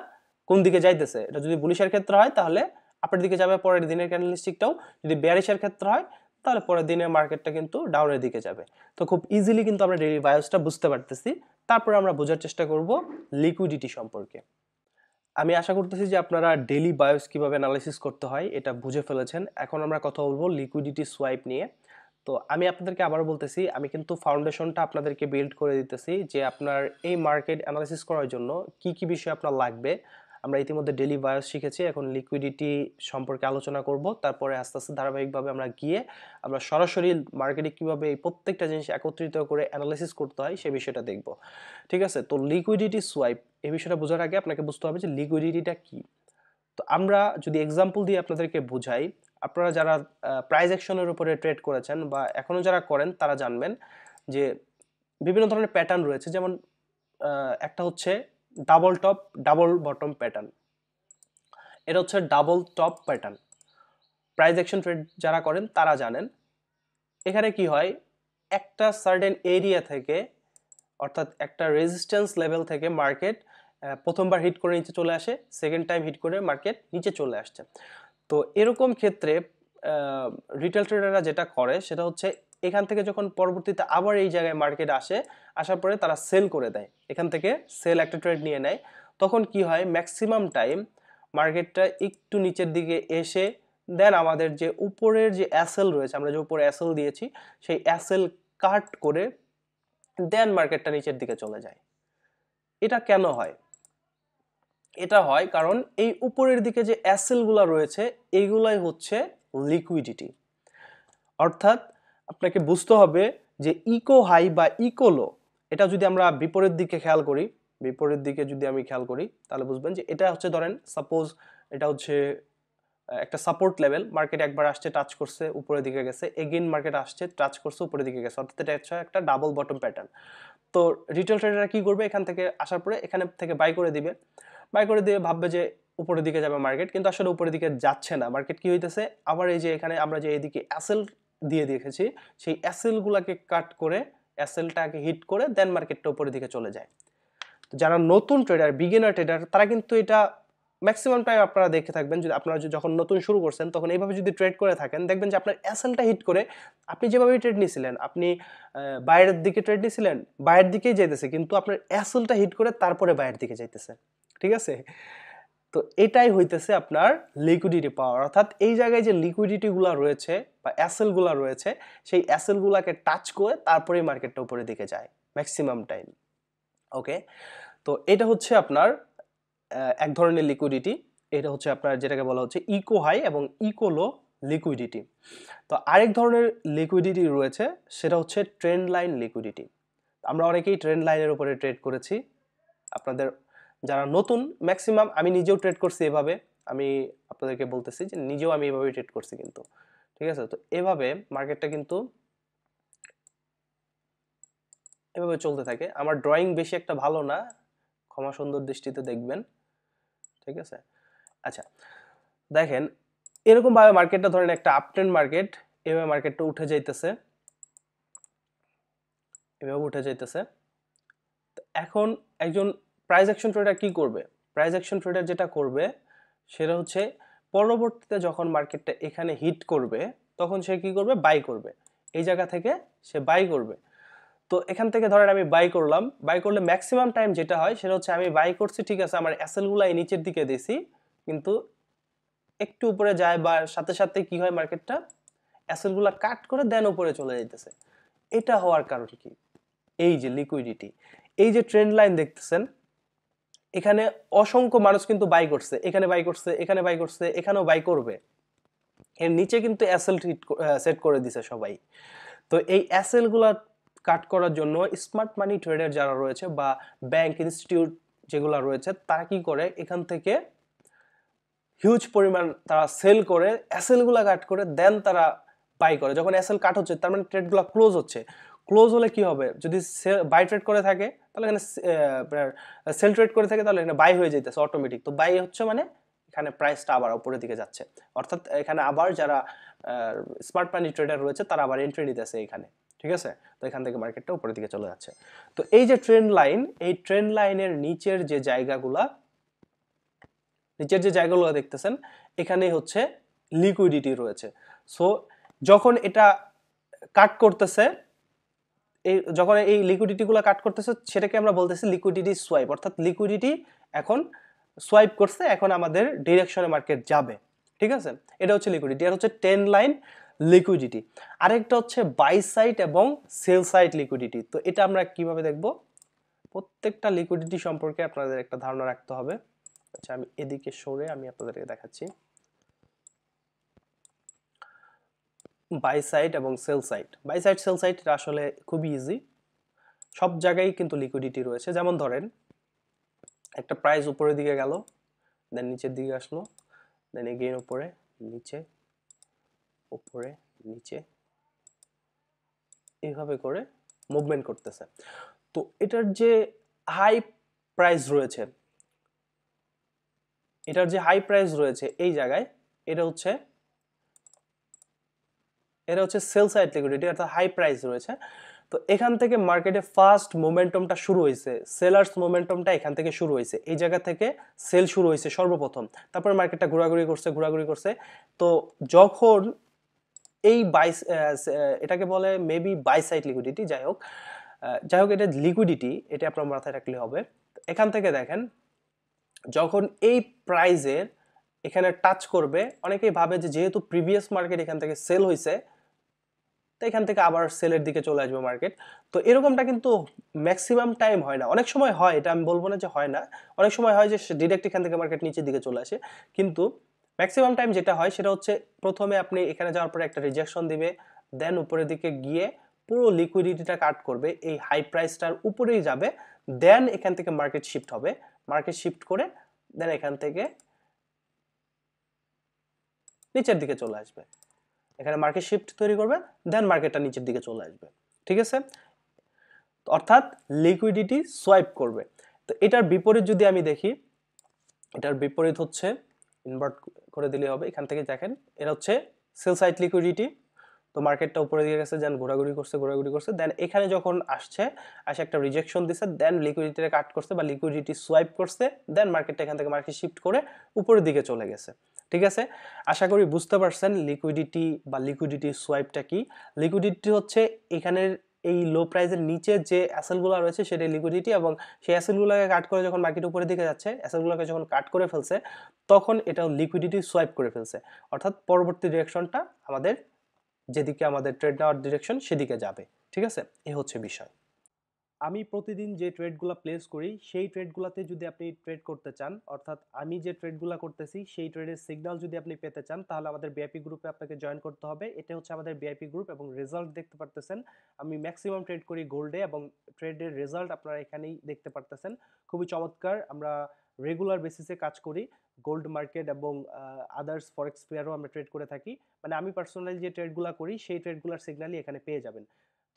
কোন দিকে যাইতেছে। এটা যদি বুলিশের ক্ষেত্রে হয় তাহলে আপের দিকে যাবে পরের দিনের ক্যান্ডেলস্টিকটাও, যদি বেয়ারিশের ক্ষেত্রে হয় তাহলে পরের দিনের মার্কেটটা কিন্তু ডাউনের দিকে যাবে। তো খুব ইজিলি কিন্তু আমরা ডেইলি বায়োসটা বুঝতে পারতেছি। তারপরে আমরা বোঝার চেষ্টা করব লিকুইডিটি সম্পর্কে। আমি আশা করতেছি যে আপনারা ডেইলি বায়োস কিভাবে অ্যানালাইসিস করতে হয় এটা বুঝে ফেলেছেন। এখন আমরা কথা বলবো লিকুইডিটি সোয়াইপ নিয়ে। তো আমি আপনাদেরকে আবারও বলতেছি, আমি কিন্তু ফাউন্ডেশনটা আপনাদেরকে বিল্ড করে দিতেছি যে আপনার এই মার্কেট অ্যানালাইসিস করার জন্য কি কি বিষয় আপনার লাগবে। আমরা ইতিমধ্যে ডেইলি বায়োস শিখেছি, এখন লিকুইডিটি সম্পর্কে আলোচনা করব। তারপরে আস্তে আস্তে ধারাবাহিকভাবে আমরা গিয়ে আমরা সরাসরি মার্কেটে কিভাবে এই প্রত্যেকটা জিনিস একত্রিত করে অ্যানালাইসিস করতে হয় সেই বিষয়টা দেখব। ঠিক আছে, তো লিকুইডিটি সোয়াইপ এই বিষয়টা বোঝার আগে আপনাকে বুঝতে হবে যে লিকুইডিটিটা কি। তো আমরা যদি এক্সাম্পল দিয়ে আপনাদেরকে বুঝাই, আপনারা যারা প্রাইস অ্যাকশনের উপরে ট্রেড করেছেন বা এখনো যারা করেন তারা জানবেন যে বিভিন্ন ধরনের প্যাটার্ন রয়েছে। যেমন একটা হচ্ছে double top double bottom pattern, এটা হচ্ছে double top pattern. Price action trade যারা করেন তারা জানেন এখানে কি হয়, একটা সার্টেন এরিয়া থেকে অর্থাৎ একটা রেজিস্ট্যান্স লেভেল থেকে মার্কেট প্রথমবার হিট করে নিচে চলে আসে, সেকেন্ড টাইম হিট করে মার্কেট নিচে চলে আসছে। তো এরকম ক্ষেত্রে রিটেল ট্রেডাররা যেটা করে সেটা হচ্ছে এখান থেকে যখন পরবর্তীতে আবার এই জায়গায় মার্কেট আসে, আসার পরে তারা সেল করে দেয়, এখান থেকে সেল একটা ট্রেড নিয়ে নেয়। তখন কি হয়, ম্যাক্সিমাম টাইম মার্কেটটা একটু নিচের দিকে এসে দেন আমাদের যে উপরের যে অ্যাসেল রয়েছে, আমরা যে উপরে অ্যাসেল দিয়েছি সেই অ্যাসেল কাট করে দেন মার্কেটটা নিচের দিকে চলে যায়। এটা কেন হয়? এটা হয় কারণ এই উপরের দিকে যে অ্যাসেলগুলো রয়েছে এইগুলাই হচ্ছে লিকুইডিটি। অর্থাৎ আপনাকে বুঝতে হবে যে ইকো হাই বা ইকো লো, এটা যদি আমরা বিপরীত দিকে খেয়াল করি, বিপরীত দিকে যদি আমি খেয়াল করি তাহলে বুঝবেন যে এটা হচ্ছে, ধরেন সাপোজ এটা হচ্ছে একটা সাপোর্ট লেভেল, মার্কেট একবার আসছে টাচ করছে উপরের দিকে গেছে, এগেইন মার্কেট আসছে টাচ করছে উপরের দিকে গেছে, অর্থাৎ এটা হচ্ছে একটা ডাবল বটম প্যাটার্ন। তো রিটেল ট্রেডাররা কি করবে, এখান থেকে আসার পরে এখানে থেকে বাই করে দিবে, বাই করে দিয়ে ভাববে যে উপরের দিকে যাবে মার্কেট, কিন্তু আসলে উপরের দিকে যাচ্ছে না। মার্কেট কি হইতেছে, আবার এই যে এখানে আমরা যে এইদিকে অ্যাসেল দিয়ে দেখেছি সেই অ্যাসেলগুলোকে কাট করে অ্যাসেলটাকে হিট করে দেন মার্কেটটা উপরের দিকে চলে যায়। তো যারা নতুন ট্রেডার, বিগিনার ট্রেডার, তারা কিন্তু এটা ম্যাক্সিমাম টাইম আপনারা দেখে থাকবেন, যদি আপনারা যখন নতুন শুরু করছেন তখন এইভাবে যদি ট্রেড করে থাকেন, দেখবেন যে আপনার অ্যাসেলটা হিট করে আপনি যেভাবে ট্রেড নিয়েছিলেন, আপনি বাইরের দিকে ট্রেড নিয়েছিলেন, বাইরের দিকেই যাইতেছে, কিন্তু আপনার অ্যাসেলটা হিট করে তারপরে বাইরের দিকে যাইতেছে। ঠিক আছে? তো এটাই হইতেছে আপনার লিকুইডিটি পাওয়ার, অর্থাৎ এই জায়গায় যে লিকুইডিটিগুলো রয়েছে বা অ্যাসেলগুলো রয়েছে সেই অ্যাসেলগুলোকে টাচ করে তারপরেই মার্কেটটা উপরের দিকে যায় ম্যাক্সিমাম টাইম। ওকে, তো এটা হচ্ছে আপনার এক ধরনের লিকুইডিটি। এটা হচ্ছে আপনার যেটাকে বলা হচ্ছে ইকো হাই এবং ইকো লো লিকুইডিটি। তো আরেক ধরনের লিকুইডিটি রয়েছে, সেটা হচ্ছে ট্রেন্ড লাইন লিকুইডিটি। আমরা অনেকেই ট্রেন্ড লাইনের উপরে ট্রেড করেছি। আপনাদের যারা নতুন, ম্যাক্সিমাম আমি নিজেও ট্রেড করছি এভাবে, আমি আপনাদেরকে বলতেছি যে নিজেও আমি এভাবেই ট্রেড করছি কিন্তু। ঠিক আছে? তো এভাবে মার্কেটটা কিন্তু এভাবে চলতে থাকে। আমার ড্রয়িং বেশি একটা ভালো না, ক্ষমা সুন্দর দৃষ্টিতে দেখবেন। ঠিক আছে? আচ্ছা, দেখেন এরকম ভাবে মার্কেটটা, ধরেন একটা আপট্রেন্ড মার্কেট, এভাবে মার্কেটটা উঠে যাইতেছে, এভাবে উঠে যাইতেছে। এখন একজন প্রাইস অ্যাকশন ট্রেডার কি করবে? প্রাইস অ্যাকশন ট্রেডার যেটা করবে সেটা হচ্ছে পরবর্তীতে যখন মার্কেটটা এখানে হিট করবে তখন সে কি করবে, বাই করবে, এই জায়গা থেকে সে বাই করবে। তো এখান থেকে ধরেন আমি বাই করলাম, বাই করলে ম্যাক্সিমাম টাইম যেটা হয় সেটা হচ্ছে আমি বাই করছি, ঠিক আছে, আমার অ্যাসেলগুলো এই নিচের দিকে দিছি, কিন্তু একটু উপরে যায় বা সাথে সাথে কি হয়, মার্কেটটা অ্যাসেলগুলো কাট করে দেন উপরে চলে যাইতেছে। এটা হওয়ার কারণ কি? এই যে লিকুইডিটি, এই যে ট্রেন্ড লাইন দেখতেছেন, এখানে অসংখ্য মানুষ কিন্তু বাই করছে, এখানে বাই করছে, এখানে বাই করছে, এখানেও বাই করবে, এর নিচে কিন্তু অ্যাসেল সেট করে দিছে সবাই। তো এই অ্যাসেল গুলা কাট করার জন্য স্মার্ট মানি ট্রেডার যারা রয়েছে বা ব্যাংক ইনস্টিটিউট যেগুলো রয়েছে, তারা কি করে, এখান থেকে হিউজ পরিমাণ তারা সেল করে অ্যাসেল গুলা কাট করে দেন তারা বাই করে। যখন অ্যাসেল কাট হচ্ছে তার মানে ট্রেডগুলো ক্লোজ হচ্ছে। ক্লোজ হলে কি হবে, যদি বাই ট্রেড করে থাকে তাহলে এখানে সেল ট্রেড করে থাকে তাহলে এখানে বাই হয়ে যেতেছে অটোমেটিক। তো বাই হচ্ছে মানে এখানে প্রাইসটা আবার উপরের দিকে যাচ্ছে, অর্থাৎ এখানে আবার যারা স্মার্ট মানি ট্রেডার রয়েছে তারা আবার এন্ট্রি নিতেছে এখানে। ঠিক আছে? তো এখান থেকে মার্কেটটা উপরের দিকে চলে যাচ্ছে। তো এই যে ট্রেন্ড লাইন, এই ট্রেন্ড লাইনের নিচের যে জায়গাগুলা, নিচের যে জায়গাগুলো দেখতেছেন এখানেই হচ্ছে লিকুইডিটি রয়েছে। সো যখন এটা কাট করতেছে, এই যখন এই লিকুইডিটিগুলো কাট করতেছে সেটাকে আমরা বলতেছি লিকুইডিটি সোয়াইপ, অর্থাৎ লিকুইডিটি এখন সোয়াইপ করছে, এখন আমাদের ডিরেকশনে মার্কেট যাবে। ঠিক আছে? এটা হচ্ছে লিকুইডিটি, আর হচ্ছে ট্রেন্ড লাইন লিকুইডিটি। আরেকটা হচ্ছে বাই সাইড এবং সেল সাইড লিকুইডিটি। তো এটা আমরা কিভাবে দেখব? প্রত্যেকটা লিকুইডিটি সম্পর্কে আপনাদের একটা ধারণা রাখতে হবে। আচ্ছা, আমি এদিকে সরে আমি আপনাদেরকে দেখাচ্ছি। বাই সাইড এবং sell side, buy side sell side আসলে খুবই ইজি, সব জায়গায় কিন্তু লিকুইডিটি রয়েছে। যেমন ধরেন একটা প্রাইস উপরের দিকে গেল, দেন নিচের দিকে আসলো, দেন এগেইন উপরে নিচে উপরে নিচে এইভাবে করে মুভমেন্ট করতেছে। তো এটার যে হাই প্রাইস রয়েছে, এই জায়গায় এটা হচ্ছে সেল সাইড লিকুইডিটি, অর্থাৎ হাই প্রাইস রয়েছে। তো এখান থেকে মার্কেটে ফার্স্ট মোমেন্টামটা শুরু হয়েছে, সেলার্স মোমেন্টামটা এখান থেকে শুরু হয়েছে, এই জায়গা থেকে সেল শুরু হয়েছে সর্বপ্রথম। তারপর মার্কেটটা ঘোরাঘুরি করছে। তো যখন এই এটাকে বলে মেবি বাই সাইড লিকুইডিটি, যাই হোক এটা লিকুইডিটি, এটা আপনার মাথায় রাখলে হবে। এখান থেকে দেখেন যখন এই প্রাইজের এখানে টাচ করবে, অনেকেই ভাবে যে যেহেতু প্রিভিয়াস মার্কেট এখান থেকে সেল হয়েছে, তো এখান থেকে আবার সেলের দিকে চলে আসবে মার্কেট। তো এরকমটা কিন্তু ম্যাক্সিমাম টাইম হয় না, অনেক সময় হয়, এটা আমি বলবো না যে হয় না, অনেক সময় হয় যে ডিরেক্ট এখান থেকে মার্কেট নিচের দিকে চলে আসে। কিন্তু ম্যাক্সিমাম টাইম যেটা হয় সেটা হচ্ছে প্রথমে আপনি এখানে যাওয়ার পরে একটা রিজেকশন দিবে, দেন উপরের দিকে গিয়ে পুরো লিকুইডিটিটা কাট করবে, এই হাই প্রাইসটার উপরেই যাবে, দেন এখান থেকে মার্কেট শিফট হবে, মার্কেট শিফট করে দেন এখান থেকে নিচের দিকে চলে আসবে, এখানে মার্কেট শিফট তৈরি করবে, দেন মার্কেটটা নিচের দিকে চলে আসবে। ঠিক আছে, অর্থাৎ লিকুইডিটি সোয়াইপ করবে। তো এটার বিপরীত যদি আমি দেখি, এটার বিপরীত হচ্ছে ইনভার্ট করে দিলে হবে, এখান থেকে দেখেন এটা হচ্ছে সেল সাইড লিকুইডিটি। তো মার্কেটটা উপরে দিয়ে গেছে, দেন ঘোরাঘুরি করছে, দেন এখানে যখন আসে একটা রিজেকশন দিছে, দেন লিকুইডিটিটা কাট করছে বা লিকুইডিটি সোয়াইপ করছে, দেন মার্কেটটা এখান থেকে মার্কেট শিফট করে উপরের দিকে চলে গেছে। ঠিক আছে, আশা করি বুঝতে পারছেন লিকুইডিটি বা লিকুইডিটি সোয়াইপটা কি। লিকুইডিটি হচ্ছে এখানের এই লো প্রাইসের নিচে যে অ্যাসেটগুলো রয়েছে সেটা লিকুইডিটি, এবং সেই অ্যাসেটগুলোকে কাট করে যখন মার্কেট উপরের দিকে যাচ্ছে, অ্যাসেটগুলোকে যখন কাট করে ফেলছে, তখন এটা লিকুইডিটি সোয়াইপ করে ফেলছে, অর্থাৎ পরবর্তী ডিরেকশনটা আমাদের যেদিকে আমাদের ট্রেড নেওয়ার ডিরেকশন সেদিকে যাবে। ঠিক আছে, এই হচ্ছে বিষয়। আমি প্রতিদিন যে ট্রেডগুলো প্লেস করি সেই ট্রেডগুলোতে যদি আপনি ট্রেড করতে চান, অর্থাৎ আমি যে ট্রেডগুলো করতেছি সেই ট্রেডের সিগন্যাল যদি আপনি পেতে চান, তাহলে আমাদের ভিআইপি গ্রুপে আপনাকে জয়েন করতে হবে। এটা হচ্ছে আমাদের ভিআইপি গ্রুপ, এবং রেজাল্ট দেখতে পারতেছেন আমি ম্যাক্সিমাম ট্রেড করি গোল্ডে, এবং ট্রেডের রেজাল্ট আপনারা এখানেই দেখতে পারতেছেন, খুবই চমৎকার। আমরা রেগুলার বেসিসে কাজ করি, গোল্ড মার্কেট এবং আদার্স ফরেক্স পেয়ারও আমরা ট্রেড করে থাকি। মানে আমি পার্সোনালি যে ট্রেডগুলো করি সেই ট্রেডগুলোর সিগন্যালই এখানে পেয়ে যাবেন।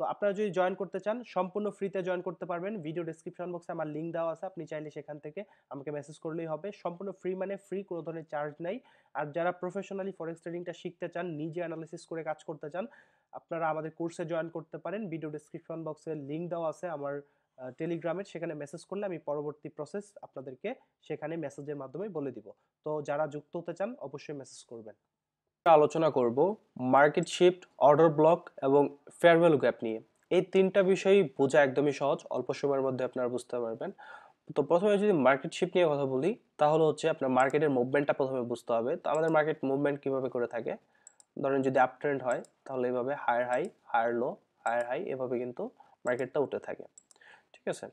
তো আপনারা যদি জয়েন করতে চান সম্পূর্ণ ফ্রিতে জয়েন করতে পারবেন। ভিডিও ডেসক্রিপশন বক্সে আমার লিংক দেওয়া আছে, আপনি চাইলে সেখান থেকে আমাকে মেসেজ করলেই হবে। সম্পূর্ণ ফ্রি, মানে ফ্রি, কোনো ধরনের চার্জ নাই। আর যারা প্রফেশনালি ফরেক্স ট্রেডিংটা শিখতে চান, নিজে অ্যানালিসিস করে কাজ করতে চান, আপনারা আমাদের কোর্সে জয়েন করতে পারেন। ভিডিও ডেসক্রিপশন বক্সে লিংক দেওয়া আছে আমার টেলিগ্রামের, সেখানে মেসেজ করলে আমি পরবর্তী প্রসেস আপনাদেরকে সেখানে মেসেজের মাধ্যমে বলে দিব। তো যারা যুক্ত হতে চান অবশ্যই মেসেজ করবেন। আলোচনা করব মার্কেট শিফট, অর্ডার ব্লক এবং ফেয়ার ভ্যালু গ্যাপ নিয়ে। এই তিনটা বিষয়ই বোঝা একদমই সহজ, অল্প সময়ের মধ্যে আপনারা বুঝতে পারবেন। তো প্রথমে যদি মার্কেট শিফট নিয়ে কথা বলি, তাহলে হচ্ছে আপনার মার্কেটের মুভমেন্টটা প্রথমে বুঝতে হবে। তো আমাদের মার্কেট মুভমেন্ট কিভাবে করে থাকে, ধরেন যদি আপ ট্রেন্ড হয় তাহলে এইভাবে higher high, higher low, higher high, এভাবে কিন্তু মার্কেটটা উঠে থাকে। ঠিক আছে,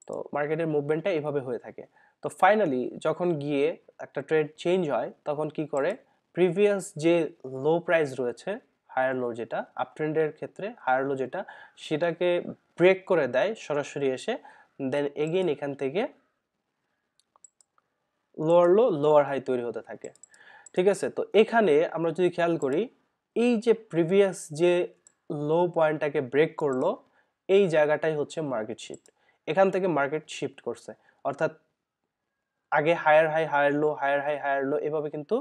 তো মার্কেটের মুভমেন্টটা এইভাবে হয়ে থাকে। তো ফাইনালি যখন গিয়ে একটা ট্রেড চেঞ্জ হয়, তখন কি করে, প্রিভিয়াস যে লো প্রাইস রয়েছে, হায়ার লো যেটা আপ ট্রেন্ডের ক্ষেত্রে হায়ার লো যেটা, সেটাকে ব্রেক করে দেয় সরাসরি এসে, দেন এগেইন এখান থেকে লোয়ার লো, লোয়ার হাই তৈরি হতে থাকে। ঠিক আছে, তো এখানে আমরা যদি খেয়াল করি, এই যে প্রিভিয়াস যে লো পয়েন্টটাকে ব্রেক করলো, এই জায়গাটাই হচ্ছে মার্কেট শিফট। এখান থেকে মার্কেট শিফট করছে, অর্থাৎ আগে higher high, higher low, higher high, higher low, এভাবে কিন্তু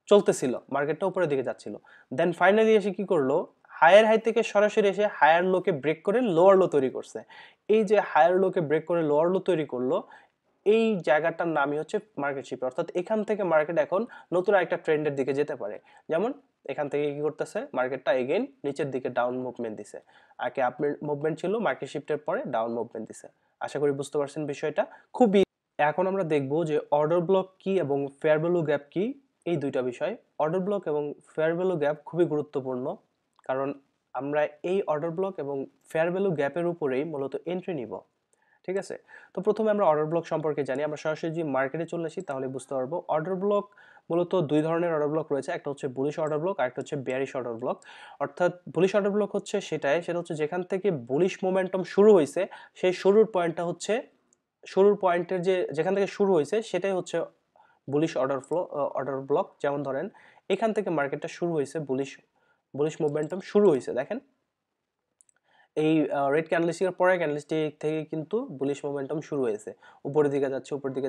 চলতেছিল, মার্কেটটা উপরের দিকে যাচ্ছিল। দেন ফাইনালি এসে কি করলো, হায়ার হাই থেকে সরাসরি এসে হায়ার লোকে ব্রেক করে লোয়ার লো তৈরি করছে। এই যে হায়ার লোকে ব্রেক করে লোয়ার লো তৈরি করলো, এই জায়গাটার নামই হচ্ছে মার্কেট শিফট। অর্থাৎ এখান থেকে মার্কেট এখন নতুন একটা ট্রেন্ডের দিকে যেতে পারে। যেমন এখান থেকে কি করতেছে, মার্কেটটা এগেইন নিচের দিকে ডাউন মুভমেন্ট দিছে, আগে আপ মুভমেন্ট ছিল, মার্কেট শিফটের পরে ডাউন মুভমেন্ট দিছে। আশা করি বুঝতে পারছেন বিষয়টা খুবই। এখন আমরা দেখব যে অর্ডার ব্লক কি এবং ফেয়ার ভ্যালু গ্যাপ কি, এই দুইটা বিষয়। অর্ডার ব্লক এবং ফেয়ার ভ্যালু গ্যাপ খুবই গুরুত্বপূর্ণ, কারণ আমরা এই অর্ডার ব্লক এবং ফেয়ার ভ্যালু গ্যাপের উপরেই মূলত এন্ট্রি নিব। ঠিক আছে, তো প্রথমে আমরা অর্ডার ব্লক সম্পর্কে জানি। আমরা সরাসরি যদি মার্কেটে চলে আসি তাহলে বুঝতে পারবো অর্ডার ব্লক মূলত দুই ধরনের অর্ডার ব্লক রয়েছে, একটা হচ্ছে বুলিশ অর্ডার ব্লক আর একটা হচ্ছে বেয়ারিশ অর্ডার ব্লক। অর্থাৎ বুলিশ অর্ডার ব্লক হচ্ছে সেটা হচ্ছে যেখান থেকে বুলিশ মোমেন্টাম শুরু হয়েছে, সেই শুরুর পয়েন্টটা হচ্ছে, শুরুর পয়েন্টের যেখান থেকে শুরু হয়েছে সেটাই হচ্ছে বুলিশ অর্ডার ব্লক। যেমন ধরেন এখান থেকে মার্কেটটা শুরু হয়েছে, বুলিশ মুভমেন্টাম শুরু হয়েছে, দেখেন এই রেড ক্যান্ডেলস্টিকের পরের ক্যান্ডেলস্টিক থেকে কিন্তু বুলিশ মোমেন্টাম শুরু হয়েছে, উপরের দিকে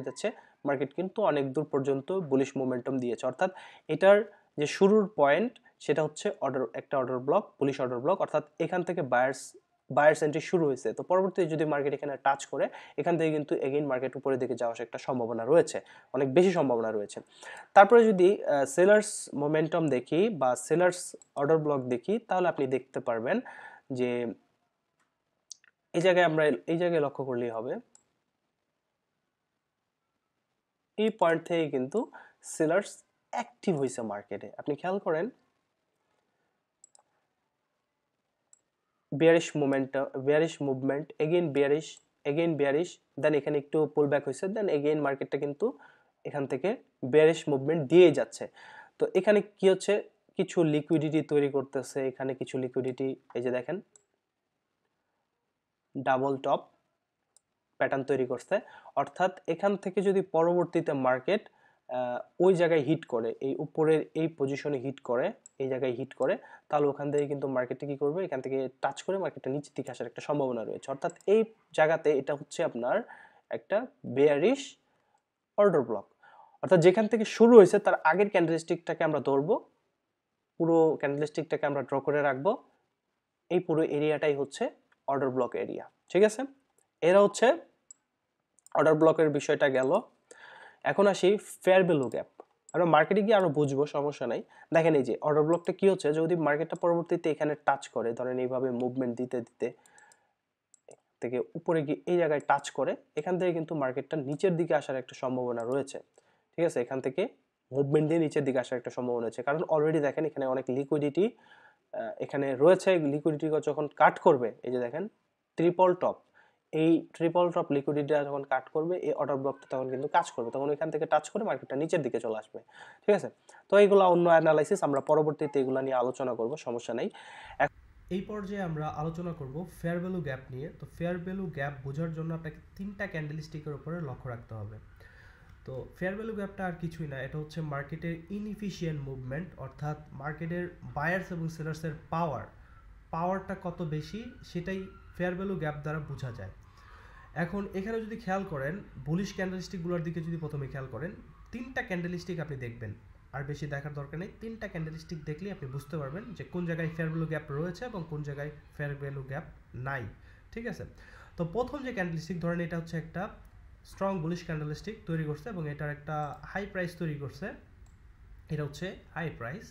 যাচ্ছে, মার্কেট কিন্তু অনেক দূর পর্যন্ত বুলিশ মোমেন্টাম দিয়েছে। অর্থাৎ এটার যে শুরুর পয়েন্ট সেটা হচ্ছে একটা order block, bullish order block, অর্থাৎ এখান থেকে বায়ার্স এন্ট্রি শুরু হয়েছে। তো পরবর্তীতে যদি মার্কেট এখানে টাচ করে, এখান থেকে কিন্তু এগেইন মার্কেট উপরের দিকে যাওয়ার একটা সম্ভাবনা রয়েছে, অনেক বেশি সম্ভাবনা রয়েছে। তারপরে যদি সেলার্স মোমেন্টাম দেখি বা সেলার্স অর্ডার ব্লক দেখি, তাহলে আপনি দেখতে পারবেন যে এই জায়গায় লক্ষ্য করলেই হবে, এই পয়েন্ট থেকে কিন্তু সেলার্স অ্যাক্টিভ হয়েছে মার্কেটে। আপনি খেয়াল করেন বেয়ারিশ মুভমেন্ট, এগেইন বেয়ারিশ, দেন এখানে একটু পুল ব্যাক হয়েছে, দেন এগেইন মার্কেটটা কিন্তু এখান থেকে বেয়ারিশ মুভমেন্ট দিয়ে যাচ্ছে। তো এখানে কি হচ্ছে, কিছু লিকুইডিটি তৈরি করতেছে, এখানে কিছু লিকুইডিটি, এই যে দেখেন ডাবল টপ প্যাটার্ন তৈরি করছে। অর্থাৎ এখান থেকে যদি পরবর্তীতে মার্কেট ওই জায়গায় হিট করে, এই উপরের এই পজিশনে হিট করে, এই জায়গায় হিট করে, তাহলে ওখান থেকে কিন্তু মার্কেটটা কি করবে, এখান থেকে টাচ করে মার্কেটটা নিচের দিকে আসার একটা সম্ভাবনা রয়েছে। অর্থাৎ এই জায়গাতে এটা হচ্ছে আপনার একটা বেয়ারিশ অর্ডার ব্লক। অর্থাৎ যেখান থেকে শুরু হয়েছে তার আগের ক্যান্ডেলস্টিকটাকে আমরা ধরবো, পুরো ক্যান্ডেলস্টিকটাকে আমরা ড্র করে রাখবো, এই পুরো এরিয়াটাই হচ্ছে অর্ডার ব্লক এরিয়া। ঠিক আছে, এরা হচ্ছে অর্ডার ব্লকের বিষয়টা গেল। এখন আসি ফেয়ার ভ্যালু গ্যাপ। আমরা মার্কেটে গিয়ে আরো বুঝবো, সমস্যা নাই। দেখেন এই যে অর্ডার ব্লকটা কি হচ্ছে, যদি মার্কেটটা পরবর্তীতে এখানে টাচ করে, ধরেন এইভাবে মুভমেন্ট দিতে দিতে থেকে উপরে গিয়ে এই জায়গায় টাচ করে, এখান থেকে কিন্তু মার্কেটটা নিচের দিকে আসার একটা সম্ভাবনা রয়েছে। ঠিক আছে, এখান থেকে মুভমেন্ট দিয়ে নিচের দিকে আসার একটা সম্ভাবনা রয়েছে, কারণ অলরেডি দেখেন এখানে অনেক লিকুইডিটি এখানে রয়েছে। লিকুইডিটি যখন কাট করবে, এই যে দেখেন ট্রিপল টপ, এই ট্রিপল টপ লিকুইডিটিটা যখন কাট করবে, এই অর্ডার ব্লকটা তখন কিন্তু কাজ করবে, তখন এখান থেকে টাচ করে মার্কেটটা নিচের দিকে চলে আসবে। ঠিক আছে, তো এইগুলো অন্য অ্যানালাইসিস, আমরা পরবর্তীতে এগুলো নিয়ে আলোচনা করব, সমস্যা নেই। এই পর্যায়ে আমরা আলোচনা করব ফেয়ার ভ্যালু গ্যাপ নিয়ে। তো ফেয়ার ভ্যালু গ্যাপ বোঝার জন্য আপনাকে তিনটা ক্যান্ডেলস্টিকের উপরে লক্ষ্য রাখতে হবে। তো ফেয়ার ভ্যালু গ্যাপটা আর কিছুই না, এটা হচ্ছে মার্কেটের ইনএফিশিয়েন্ট মুভমেন্ট, অর্থাৎ মার্কেটের বায়ার্স এবং সেলার্সের পাওয়ারটা কত বেশি সেটাই ফেয়ার ভ্যালু গ্যাপ দ্বারা বোঝা যায়। এখন এখানে যদি খেয়াল করেন, বুলিশ ক্যান্ডেলস্টিকগুলোর দিকে যদি প্রথমে খেয়াল করেন, তিনটা ক্যান্ডেলস্টিক আপনি দেখবেন, আর বেশি দেখার দরকার নেই, তিনটা ক্যান্ডেলস্টিক দেখলেই আপনি বুঝতে পারবেন যে কোন জায়গায় ফেয়ার ভ্যালু গ্যাপ রয়েছে এবং কোন জায়গায় ফেয়ার ভ্যালু গ্যাপ নাই। ঠিক আছে, তো প্রথম যে ক্যান্ডেলস্টিক ধরেন এটা হচ্ছে একটা স্ট্রং বুলিশ ক্যান্ডেলস্টিক তৈরি করছে এবং এটার একটা হাই প্রাইস তৈরি করছে, এটা হচ্ছে হাই প্রাইস,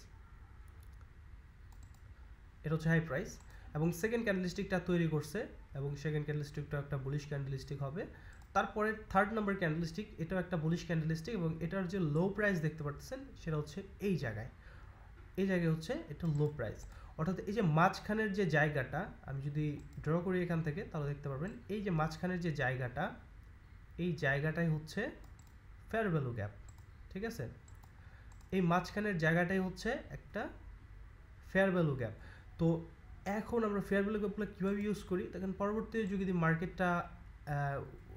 এবং সেকেন্ড ক্যান্ডেলস্টিকটা তৈরি করছে এবং সেকেন্ড ক্যান্ডেলস্টিকটা একটা বুলিশ ক্যান্ডেলস্টিক হবে। তারপরে থার্ড নাম্বার ক্যান্ডেলস্টিক, এটাও একটা বুলিশ ক্যান্ডেলস্টিক এবং এটার যে লো প্রাইস দেখতে পাচ্ছেন সেটা হচ্ছে এই জায়গায় হচ্ছে এটা লো প্রাইস। অর্থাৎ এই যে মাঝখানের যে জায়গাটা আমি যদি ড্র করি এখান থেকে, তাহলে দেখতে পারবেন এই যে মাঝখানের যে জায়গাটা, এই জায়গাটাই হচ্ছে ফেয়ার ভ্যালু গ্যাপ। ঠিক আছে, এই মাঝখানের জায়গাটাই হচ্ছে একটা ফেয়ার ভ্যালু গ্যাপ। তো এখন আমরা ফেয়ার ভ্যালু গ্যাপগুলো কীভাবে ইউজ করি, দেখেন পরবর্তীতে যদি মার্কেটটা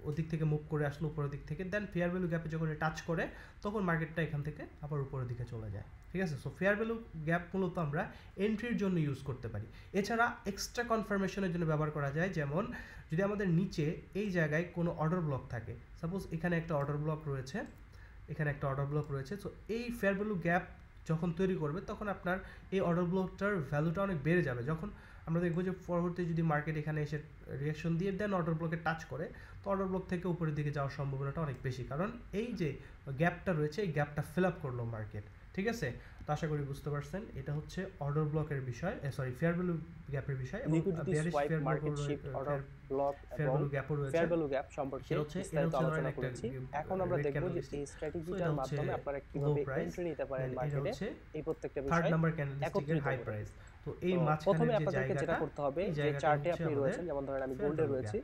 ওদিক থেকে মুভ করে আসলো উপরের দিক থেকে, দেন ফেয়ার ভ্যালু গ্যাপে যখন টাচ করে তখন মার্কেটটা এখান থেকে আবার উপরের দিকে চলে যায়। ঠিক আছে, সো ফেয়ার ভ্যালু গ্যাপ মূলত আমরা এন্ট্রির জন্য ইউজ করতে পারি, এছাড়া এক্সট্রা কনফার্মেশনের জন্য ব্যবহার করা যায়। যেমন যদি আমাদের নিচে এই জায়গায় কোনো অর্ডার ব্লক থাকে, সাপোজ এখানে একটা অর্ডার ব্লক রয়েছে, সো এই ফেয়ার ভ্যালু গ্যাপ যখন তৈরি করবে তখন আপনার এই অর্ডার ব্লকটার ভ্যালুটা অনেক বেড়ে যাবে। যখন আমরা দেখবো যে পরবর্তী যদি মার্কেট এখানে এসে রিয়াকশন দিয়ে দেন অর্ডার ব্লকে টাচ করে, তো অর্ডার ব্লক থেকে উপরের দিকে যাওয়ার সম্ভাবনাটা অনেক বেশি, কারণ এই যে গ্যাপটা রয়েছে এই গ্যাপটা ফিল আপ করলো মার্কেট। ঠিক আছে, তো আশা করি বুঝতে পারছেন এটা হচ্ছে অর্ডার ব্লকের বিষয়, ফেয়ার ভ্যালু গ্যাপের বিষয়। এবং ফেয়ার ভ্যালু গ্যাপ সম্পর্কে বিস্তারিত আলোচনা করেছি। এখন আমরা দেখব যে এই স্ট্র্যাটেজিটার মাধ্যমে আপনারা কিভাবে এন্ট্রি নিতে পারেন মার্কেটে, এই প্রত্যেকটা বিষয় থার্ড নাম্বার ক্যান্ডেলস্টিকের হাই প্রাইস। তো এই প্রথমে আপনাদেরকে যেটা করতে হবে, যে চার্টে আপনি রয়েছেন, যেমন ধরেন আমি গোল্ডে রয়েছি,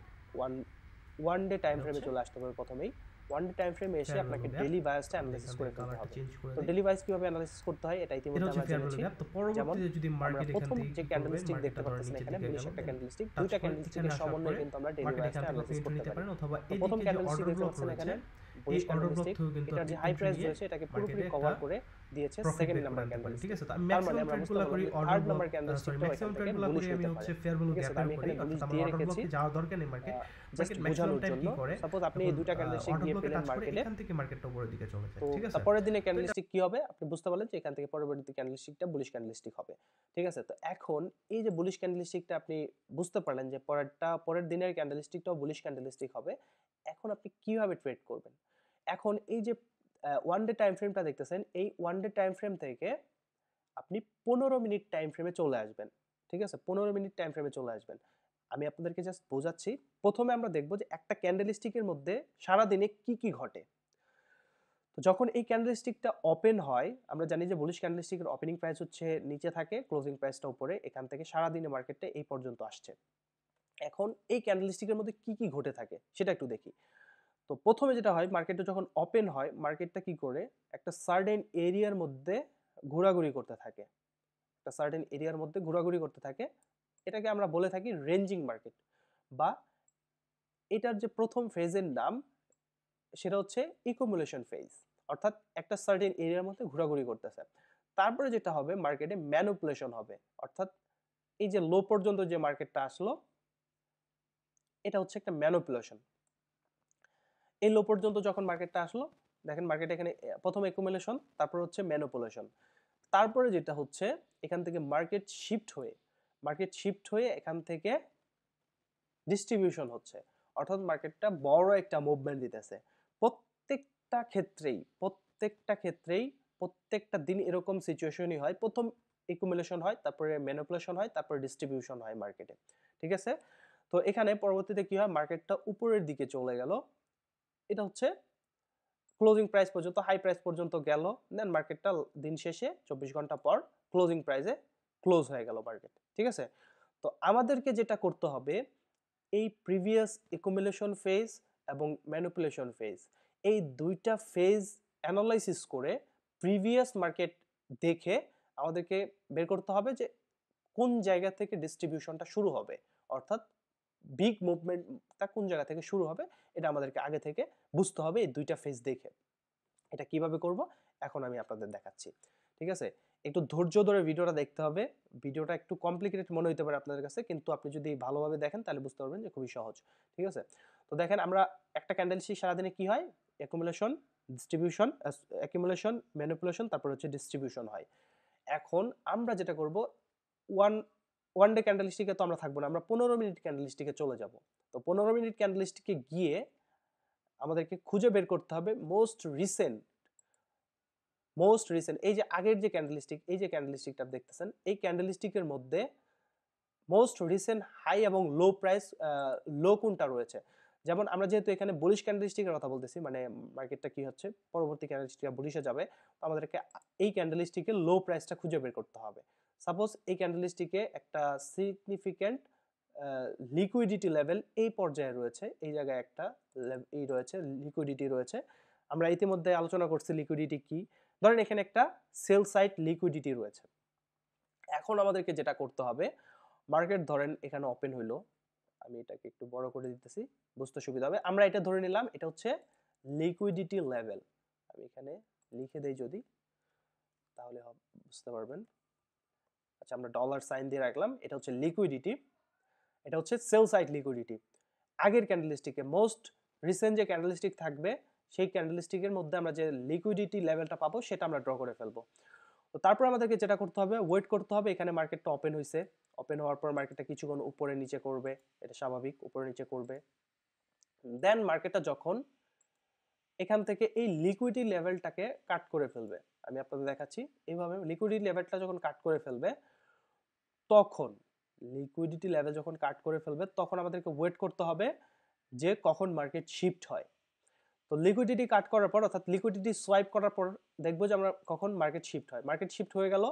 ওয়ান ডে টাইম ফ্রেমে চলে আসতে হবে প্রথমেই। ওয়ান ডে টাইম ফ্রেমে এসে ফেয়ার আপনাকে ভ্যালু গ্যাপ, ডেইলি বায়াসটা আমি অ্যানালাইসিস এখান করে থেকে ফেলতে কালারটা হবে। চেঞ্জ করে তো দিই। ডেইলি বায়াস কিভাবে অ্যানালাইসিস করতে হয় এটা এটা ইতিমধ্যে হচ্ছে আমরা ফেয়ার ভ্যালু জেনেছি। গ্যাপ। তো যেমন পরবর্তীতে যদি আমরা মার্কেট এখান প্রথম থেকে যে কি করবে, ক্যান্ডেলস্টিক দেখতে মার্কেটটা ধরেন পারতেছেন নিচের এখানে দিকে বুলিশ গেল, একটা দেন ক্যান্ডেলস্টিক, দুইটা টাচ করে এখানে ক্যান্ডেলস্টিকের আসার সমন্বয়ে পরে কিন্তু আমরা ডেইলি মার্কেট এখান বায়াসটা থেকে অ্যানালাইসিস এন্ট্রি করতে নিতে পারি। পারেন, অথবা তো প্রথম এদিকে যে ক্যান্ডেলস্টিক অর্ডার দেখতে ব্লক পাচ্ছেন রয়েছে এখানে এই বুলিশ অর্ডার ব্লক ক্যান্ডেলস্টিক, থেকেও কিন্তু এটার আপনি যে হাই এন্ট্রি প্রাইস নিয়ে রয়েছে এটাকে মার্কেটে পুরোপুরি একটা কভার করে দিয়েছে প্রফিট সেকেন্ড বের করে নাম্বার আনতে পারেন, ঠিক ক্যান্ডেলস্টিক। আছে? তো আমি তার মানে ম্যাক্সিমাম আমরা বুঝতে ট্রেডগুলো পারলাম করি যে order third block, number sorry ক্যান্ডেলস্টিকটাও এখান ম্যাক্সিমাম থেকে ট্রেডগুলো বুলিশ করি আমি হতে হচ্ছে পারে। ফেয়ার ভ্যালু ঠিক আছে, তো গ্যাপের আমি করি, এখানে বুলিশ অর্থাৎ দিয়ে আমার অর্ডার রেখেছি ব্লকে যাওয়ার দরকার নেই মার্কেট। জাস্ট মার্কেট ম্যাক্সিমাম বোঝানোর টাইম জন্য। কি করে, সাপোজ আপনি এই যখন দুইটা ক্যান্ডেলস্টিক অর্ডার গিয়ে ব্লকে পেলেন টাচ করে মার্কেটে, এখান থেকে মার্কেটটা উপরের দিকে চলে যায়, তো ঠিক আছে? তারপরের দিনের তো এটা ক্যান্ডেলস্টিক কি হবে আপনি বুঝতে পারলেন যে এখান থেকে পরবর্তী ক্যান্ডেলস্টিকটা বুলিশ ক্যান্ডেলস্টিক হবে। ঠিক আছে, তো এখন এই যে বুলিশ ক্যান্ডেলস্টিকটা আপনি বুঝতে পারলেন যে পরের দিনের ক্যান্ডেলস্টিকটাও বুলিশ ক্যান্ডেলস্টিক হবে। এখন আপনি কিভাবে ট্রেড করবেন? এখন এই যে ওয়ান ডে টাইম ফ্রেমটা দেখতেছেন, এই ওয়ান ডে টাইম ফ্রেম থেকে আপনি 15 মিনিট টাইম ফ্রেমে চলে আসবেন। ঠিক আছে, 15 মিনিট টাইম ফ্রেমে চলে আসবেন। আমি আপনাদেরকে জাস্ট বোঝাচ্ছি। প্রথমে আমরা দেখব যে একটা ক্যান্ডেলস্টিকের মধ্যে সারাদিনে কি কি ঘটে। তো যখন এই ক্যান্ডেলস্টিকটা ওপেন হয়, আমরা জানি যে বুলিশ ক্যান্ডেলস্টিকের ওপেনিং প্রাইস হচ্ছে নিচে থাকে, ক্লোজিং প্রাইসটা উপরে, এখান থেকে সারাদিনে মার্কেটটা এই পর্যন্ত আসছে। এখন এই ক্যান্ডেলস্টিকের মধ্যে কি কি ঘটে থাকে সেটা একটু দেখি। তো প্রথমে যেটা হয়, মার্কেটটা যখন ওপেন হয় মার্কেটটা কি করে একটা সার্টেন এরিয়ার মধ্যে ঘোরাঘুরি করতে থাকে, একটা সার্টেন এরিয়ার মধ্যে ঘোরাঘুরি করতে থাকে। এটাকে আমরা বলে থাকি রেঞ্জিং মার্কেট, বা এটার যে প্রথম ফেজের নাম সেটা হচ্ছে ইকুমুলেশন ফেজ, অর্থাৎ একটা সার্টেন এরিয়ার মধ্যে ঘোরাঘুরি করতেছে। তারপরে যেটা হবে মার্কেটে ম্যানিপুলেশন হবে, অর্থাৎ এই যে লো পর্যন্ত যে মার্কেটটা আসলো এটা হচ্ছে একটা ম্যানিপুলেশন। এই লো পর্যন্ত যখন মার্কেটটা আসলো, দেখেন মার্কেট এখানে প্রথম একুমুলেশন, তারপর হচ্ছে ম্যানিপুলেশন, তারপরে যেটা হচ্ছে এখান থেকে মার্কেট শিফট হয়ে এখান থেকে ডিস্ট্রিবিউশন হচ্ছে, অর্থাৎ মার্কেটটা বড় একটা মুভমেন্ট দিতেছে। প্রত্যেকটা ক্ষেত্রেই প্রত্যেকটা দিন এরকম সিচুয়েশনই হয়, প্রথম একুমুলেশন হয়, তারপরে ম্যানিপুলেশন হয়, তারপরে ডিস্ট্রিবিউশন হয় মার্কেটে। ঠিক আছে, তো এখানে পরবর্তীতে কি হয়, মার্কেটটা উপরের দিকে চলে গেল, এটা হচ্ছে ক্লোজিং প্রাইস পর্যন্ত, হাই প্রাইস পর্যন্ত গেল, দেন মার্কেটটা দিন শেষে 24 ঘন্টা পর ক্লোজিং প্রাইসে ক্লোজ হয়ে গেল মার্কেট। ঠিক আছে, তো আমাদেরকে যেটা করতে হবে, এই প্রিভিয়াস একুমুলেশন ফেজ এবং ম্যানিপুলেশন ফেজ, এই দুইটা ফেজ অ্যানালাইসিস করে প্রিভিয়াস মার্কেট দেখে আমাদেরকে বের করতে হবে যে কোন জায়গা থেকে ডিস্ট্রিবিউশনটা শুরু হবে, অর্থাৎ বিগ মুভমেন্টটা কোন জায়গা থেকে শুরু হবে, এটা আমাদেরকে আগে থেকে বুঝতে হবে এই দুইটা ফেজ দেখে। এটা কিভাবে করব এখন আমি আপনাদের দেখাচ্ছি। ঠিক আছে, একটু ধৈর্য ধরে ভিডিওটা দেখতে হবে। ভিডিওটা একটু কমপ্লিকেটেড মনে হতে পারে আপনাদের কাছে, কিন্তু আপনি যদি ভালোভাবে দেখেন তাহলে বুঝতে পারবেন যে খুবই সহজ। ঠিক আছে, তো দেখেন আমরা একটা ক্যান্ডেলস্টিক সারাদিনে কি হয়, অ্যাকুমুলেশন, ডিস্ট্রিবিউশন, অ্যাকুমুলেশন, ম্যানিপুলেশন, তারপর হচ্ছে ডিস্ট্রিবিউশন হয়। এখন আমরা যেটা করব, ওয়ান ওয়ান ডে ক্যান্ডেলস্টিকে তো আমরা থাকবো না, আমরা 15 মিনিট ক্যান্ডেলস্টিকে চলে যাব। তো 15 মিনিট ক্যান্ডেলস্টিকে গিয়ে আমাদেরকে খুঁজে বের করতে হবে মোস্ট রিসেন্ট এই যে আগের যে ক্যান্ডেলস্টিক, এই যে ক্যান্ডেলস্টিকটা দেখতেছেন, এই ক্যান্ডেলস্টিকের মধ্যে মোস্ট রিসেন্ট হাই এবং লো প্রাইস, লো কোনটা রয়েছে। যেমন আমরা যেহেতু এখানে বুলিশ ক্যান্ডেলস্টিকের কথা বলতেছি, মানে মার্কেটটা কি হচ্ছে পরবর্তী ক্যান্ডেলস্টিক বুলিশে যাবে, তো আমাদেরকে এই ক্যান্ডেলস্টিকের লো প্রাইসটা খুঁজে বের করতে হবে। সাপোজ এই ক্যান্ডেলস্টিকে একটা সিগনিফিক্যান্ট লিকুইডিটি লেভেল এই পর্যায়ে রয়েছে, এই জায়গায় একটা এই রয়েছে, লিকুইডিটি রয়েছে। আমরা ইতিমধ্যে আলোচনা করছি লিকুইডিটি কি। ধরেন এখানে একটা সেল সাইড লিকুইডিটি রয়েছে। এখন আমাদেরকে যেটা করতে হবে, মার্কেট ধরেন এখানে ওপেন হইলো, আমি এটাকে একটু বড় করে দিতেছি বুঝতে সুবিধা হবে। আমরা এটা ধরে নিলাম এটা হচ্ছে লিকুইডিটি লেভেল, আমি এখানে লিখে দেই যদি, তাহলে বুঝতে পারবেন। আচ্ছা, আমরা ডলার সাইন দিয়ে রাখলাম, এটা হচ্ছে লিকুইডিটি, এটা হচ্ছে সেল সাইড লিকুইডিটি। আগের ক্যান্ডেলস্টিকে মোস্ট রিসেন্ট যে ক্যান্ডেলস্টিক থাকবে, সেই ক্যান্ডেলস্টিকের মধ্যে আমরা যে লিকুইডিটি লেভেলটা পাবো সেটা আমরা ড্র করে ফেলবো। তো তারপর আমাদেরকে যেটা করতে হবে, ওয়েট করতে হবে। এখানে মার্কেটটা ওপেন হয়েছে, ওপেন হওয়ার পর মার্কেটটা কিছুক্ষণ উপরে নিচে করবে, এটা স্বাভাবিক, উপরে নিচে করবে। দেন মার্কেটটা যখন এখান থেকে এই লিকুইডিটি লেভেলটাকে কাট করে ফেলবে, আমি আপনাদের দেখাচ্ছি এইভাবে, লিকুইডিটি লেভেলটা যখন কাট করে ফেলবে, তখন লিকুইডিটি লেভেল যখন কাট করে ফেলবে তখন আমাদেরকে ওয়েট করতে হবে যে কখন মার্কেট শিফট হয়। তো লিকুইডিটি কাট করার পর, অর্থাৎ লিকুইডিটি সোয়াইপ করার পর দেখবো যে আমরা কখন মার্কেট শিফট হয়। মার্কেট শিফট হয়ে গেল,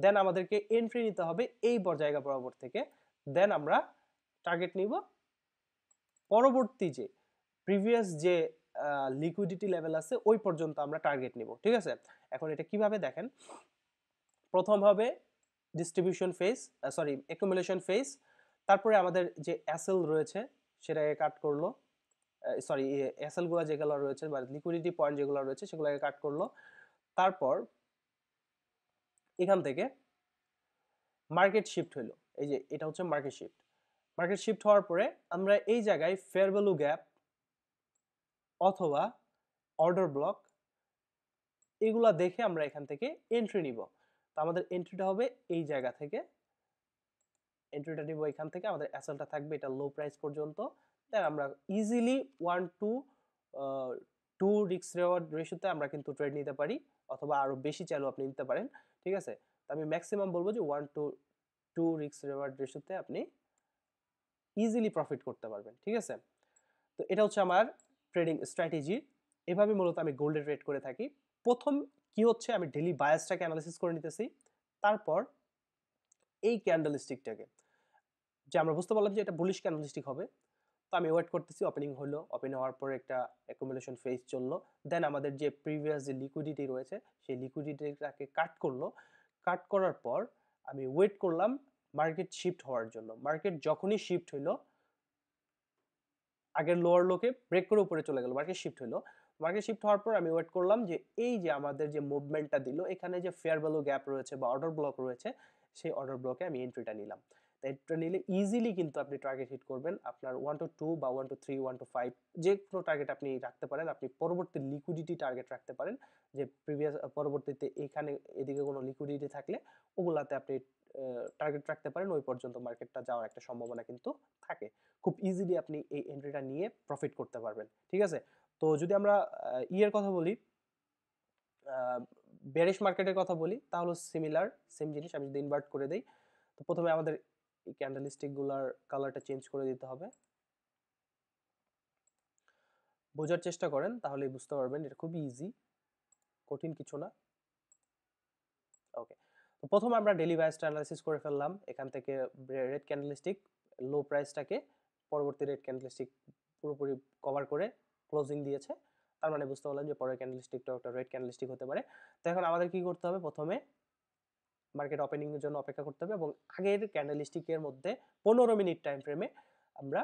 দেন আমাদেরকে এন্ট্রি নিতে হবে এই জায়গা বরাবর থেকে, দেন আমরা টার্গেট নিব পরবর্তী যে প্রিভিয়াস যে লিকুইডিটি লেভেল আছে ওই পর্যন্ত আমরা টার্গেট নিব, ঠিক আছে? এখন এটা কিভাবে দেখেন, প্রথম হবে distribution phase, sorry accumulation phase, তারপরে আমাদের যে এসএল রয়েছে সেটাকে কাট করলো, সরি এসএল গুলো যেগুলো রয়েছে বা লিকুইডিটি পয়েন্ট যেগুলো রয়েছে সেগুলোকে কাট করলো, তারপর এখান থেকে মার্কেট শিফট হইলো, এই যে এটা হচ্ছে মার্কেট শিফট। মার্কেট শিফট হওয়ার পরে আমরা এই জায়গায় ফেয়ার ভ্যালু গ্যাপ অথবা অর্ডার ব্লক এগুলা দেখে আমরা এখান থেকে এন্ট্রি নিব। তো আমাদের এন্ট্রিটা হবে এই জায়গা থেকে, এন্ট্রিটা নিব এখান থেকে, আমাদের অ্যাসেলটা থাকবে এটা লো প্রাইস পর্যন্ত, দেন আমরা ইজিলি 1 to 2 রিস্ক রেওয়ার্ড রেশিওতে আমরা কিন্তু ট্রেড নিতে পারি, অথবা আরো বেশি চাইলেও আপনি নিতে পারেন, ঠিক আছে? তো আমি ম্যাক্সিমাম বলবো যে 1 to 2 রিস্ক রেওয়ার্ড রেশিওতে আপনি ইজিলি প্রফিট করতে পারবেন, ঠিক আছে? তো এটা হচ্ছে আমার ট্রেডিং স্ট্র্যাটেজি, এভাবে মূলত আমি গোল্ডে ট্রেড করে থাকি। প্রথম কি হচ্ছে, আমি ডেইলি বায়াসটাকে অ্যানালাইসিস করে নিতেছি, তারপর এই ক্যান্ডেলস্টিকটাকে, যে আমরা বুঝতে পারলাম যে এটা বুলিশ ক্যান্ডেলস্টিক হবে, তো আমি ওয়েট করতেছি, ওপেনিং হলো, ওপেনিং হওয়ার পরে একটা অ্যাকুমুলেশন ফেজ চললো, দেন আমাদের যে প্রিভিয়াস যে লিকুইডিটি রয়েছে সেই লিকুইডিটিটাকে কাট করলো, কাট করার পর আমি ওয়েট করলাম মার্কেট শিফট হওয়ার জন্য। মার্কেট যখনই শিফট হইলো, আগের লোয়ার লোকে ব্রেক করে উপরে চলে গেল, মার্কেট শিফট হলো, মার্কেট শিফট হওয়ার পর আমি ওয়েট করলাম যে এই যে আমাদের যে মুভমেন্টটা দিল, এখানে যে ফেয়ার ভ্যালু গ্যাপ রয়েছে বা অর্ডার ব্লক রয়েছে, সেই অর্ডার ব্লকে আমি এন্ট্রিটা নিলাম। এন্ট্রিটা নিলে ইজিলি কিন্তু আপনি টার্গেট হিট করবেন, আপনার 1 to 2 বা 1 to 3 1 to 5 যে কোনো টার্গেট আপনি রাখতে পারেন, আপনি পরবর্তী লিকুইডিটি টার্গেট রাখতে পারেন, যে প্রিভিয়াস পরবর্তীতে এখানে এদিকে কোনো লিকুইডিটি থাকলে ওগুলাতে আপনি টার্গেট রাখতে পারেন, ওই পর্যন্ত মার্কেটটা যাওয়ার একটা সম্ভাবনা কিন্তু থাকে। খুব ইজিলি আপনি এই এন্ট্রিটা নিয়ে প্রফিট করতে পারবেন, ঠিক আছে? তো যদি আমরা ইয়ের কথা বলি, বেয়ারিশ মার্কেটের কথা বলি, তাহলে সিমিলার সেম জিনিস। আমি যদি ইনভার্ট করে দেই, তো প্রথমে আমাদের এই ক্যান্ডেলস্টিকগুলোর কালারটা চেঞ্জ করে দিতে হবে, বোঝার চেষ্টা করেন তাহলেই বুঝতে পারবেন, এটা খুবই ইজি, কঠিন কিছু না। ওকে, তো প্রথমে আমরা ডেইলি বায়াসটা অ্যানালাইসিস করে ফেললাম, এখান থেকে রেড ক্যান্ডেলস্টিক লো প্রাইসটাকে পরবর্তী রেড ক্যান্ডেলস্টিক পুরোপুরি কভার করে ক্লোজিং দিয়েছে, তার মানে বুঝতে পারলাম যে পরের ক্যান্ডেলস্টিকটাও একটা রেড ক্যান্ডেলস্টিক হতে পারে। তো এখন আমাদের কি করতে হবে, প্রথমে মার্কেট ওপেনিং এর জন্য অপেক্ষা করতে হবে এবং আগের ক্যান্ডেলস্টিকের মধ্যে 15 মিনিট টাইম ফ্রেমে আমরা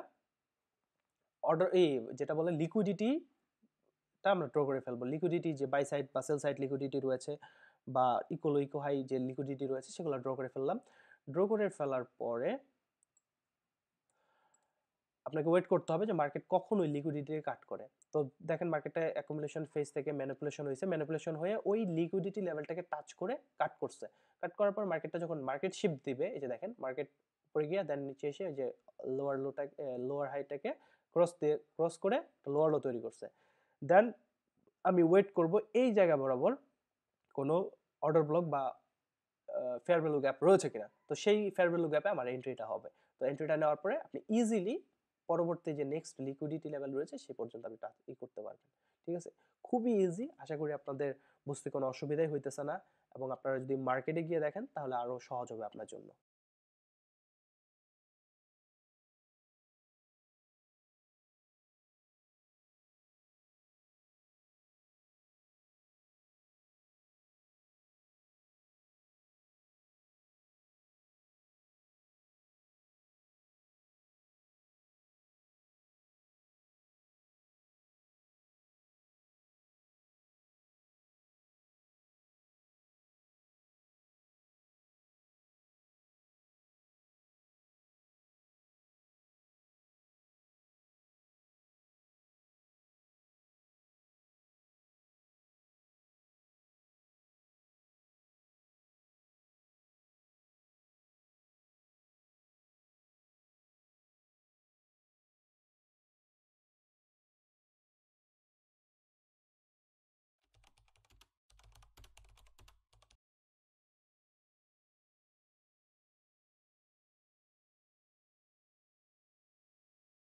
অর্ডার এই যেটা বলে লিকুইডিটিটা আমরা ড্র করে ফেলবো। লিকুইডিটি যে বাই সাইড বা সেল সাইড লিকুইডিটি রয়েছে বা ইকো হাই যে লিকুইডিটি রয়েছে সেগুলো ড্র করে ফেললাম। ড্র করে ফেলার পরে আপনাকে ওয়েট করতে হবে যে মার্কেট কখন ওই লিকুইডিটিকে কাট করে। তো দেখেন মার্কেটে অ্যাকুমুলেশন ফেজ থেকে ম্যানিপুলেশন হয়েছে, ম্যানিপুলেশন হয়ে ওই লিকুইডিটি লেভেলটাকে টাচ করে কাট করছে। কাট করার পর মার্কেটটা যখন মার্কেট শিফট দিবে, এই যে দেখেন মার্কেট উপরে গিয়ে দেন নিচে এসে যে লোয়ার হাইটাকে ক্রস করে লোয়ার লো তৈরি করছে। দেন আমি ওয়েট করব এই জায়গা বরাবর কোনো অর্ডার ব্লক বা ফেয়ার ভ্যালু গ্যাপ রয়েছে কিনা। তো সেই ফেয়ার ভ্যালু গ্যাপে আমার এন্ট্রিটা হবে। তো এন্ট্রিটা নেওয়ার পরে আপনি ইজিলি পরবর্তী যে নেক্সট লিকুইডিটি লেভেল রয়েছে সে পর্যন্ত আপনি করতে পারবেন, ঠিক আছে? খুবই ইজি, আশা করি আপনাদের বুঝতে কোনো অসুবিধাই হইতেছে না, এবং আপনারা যদি মার্কেটে গিয়ে দেখেন তাহলে আরো সহজ হবে আপনার জন্য।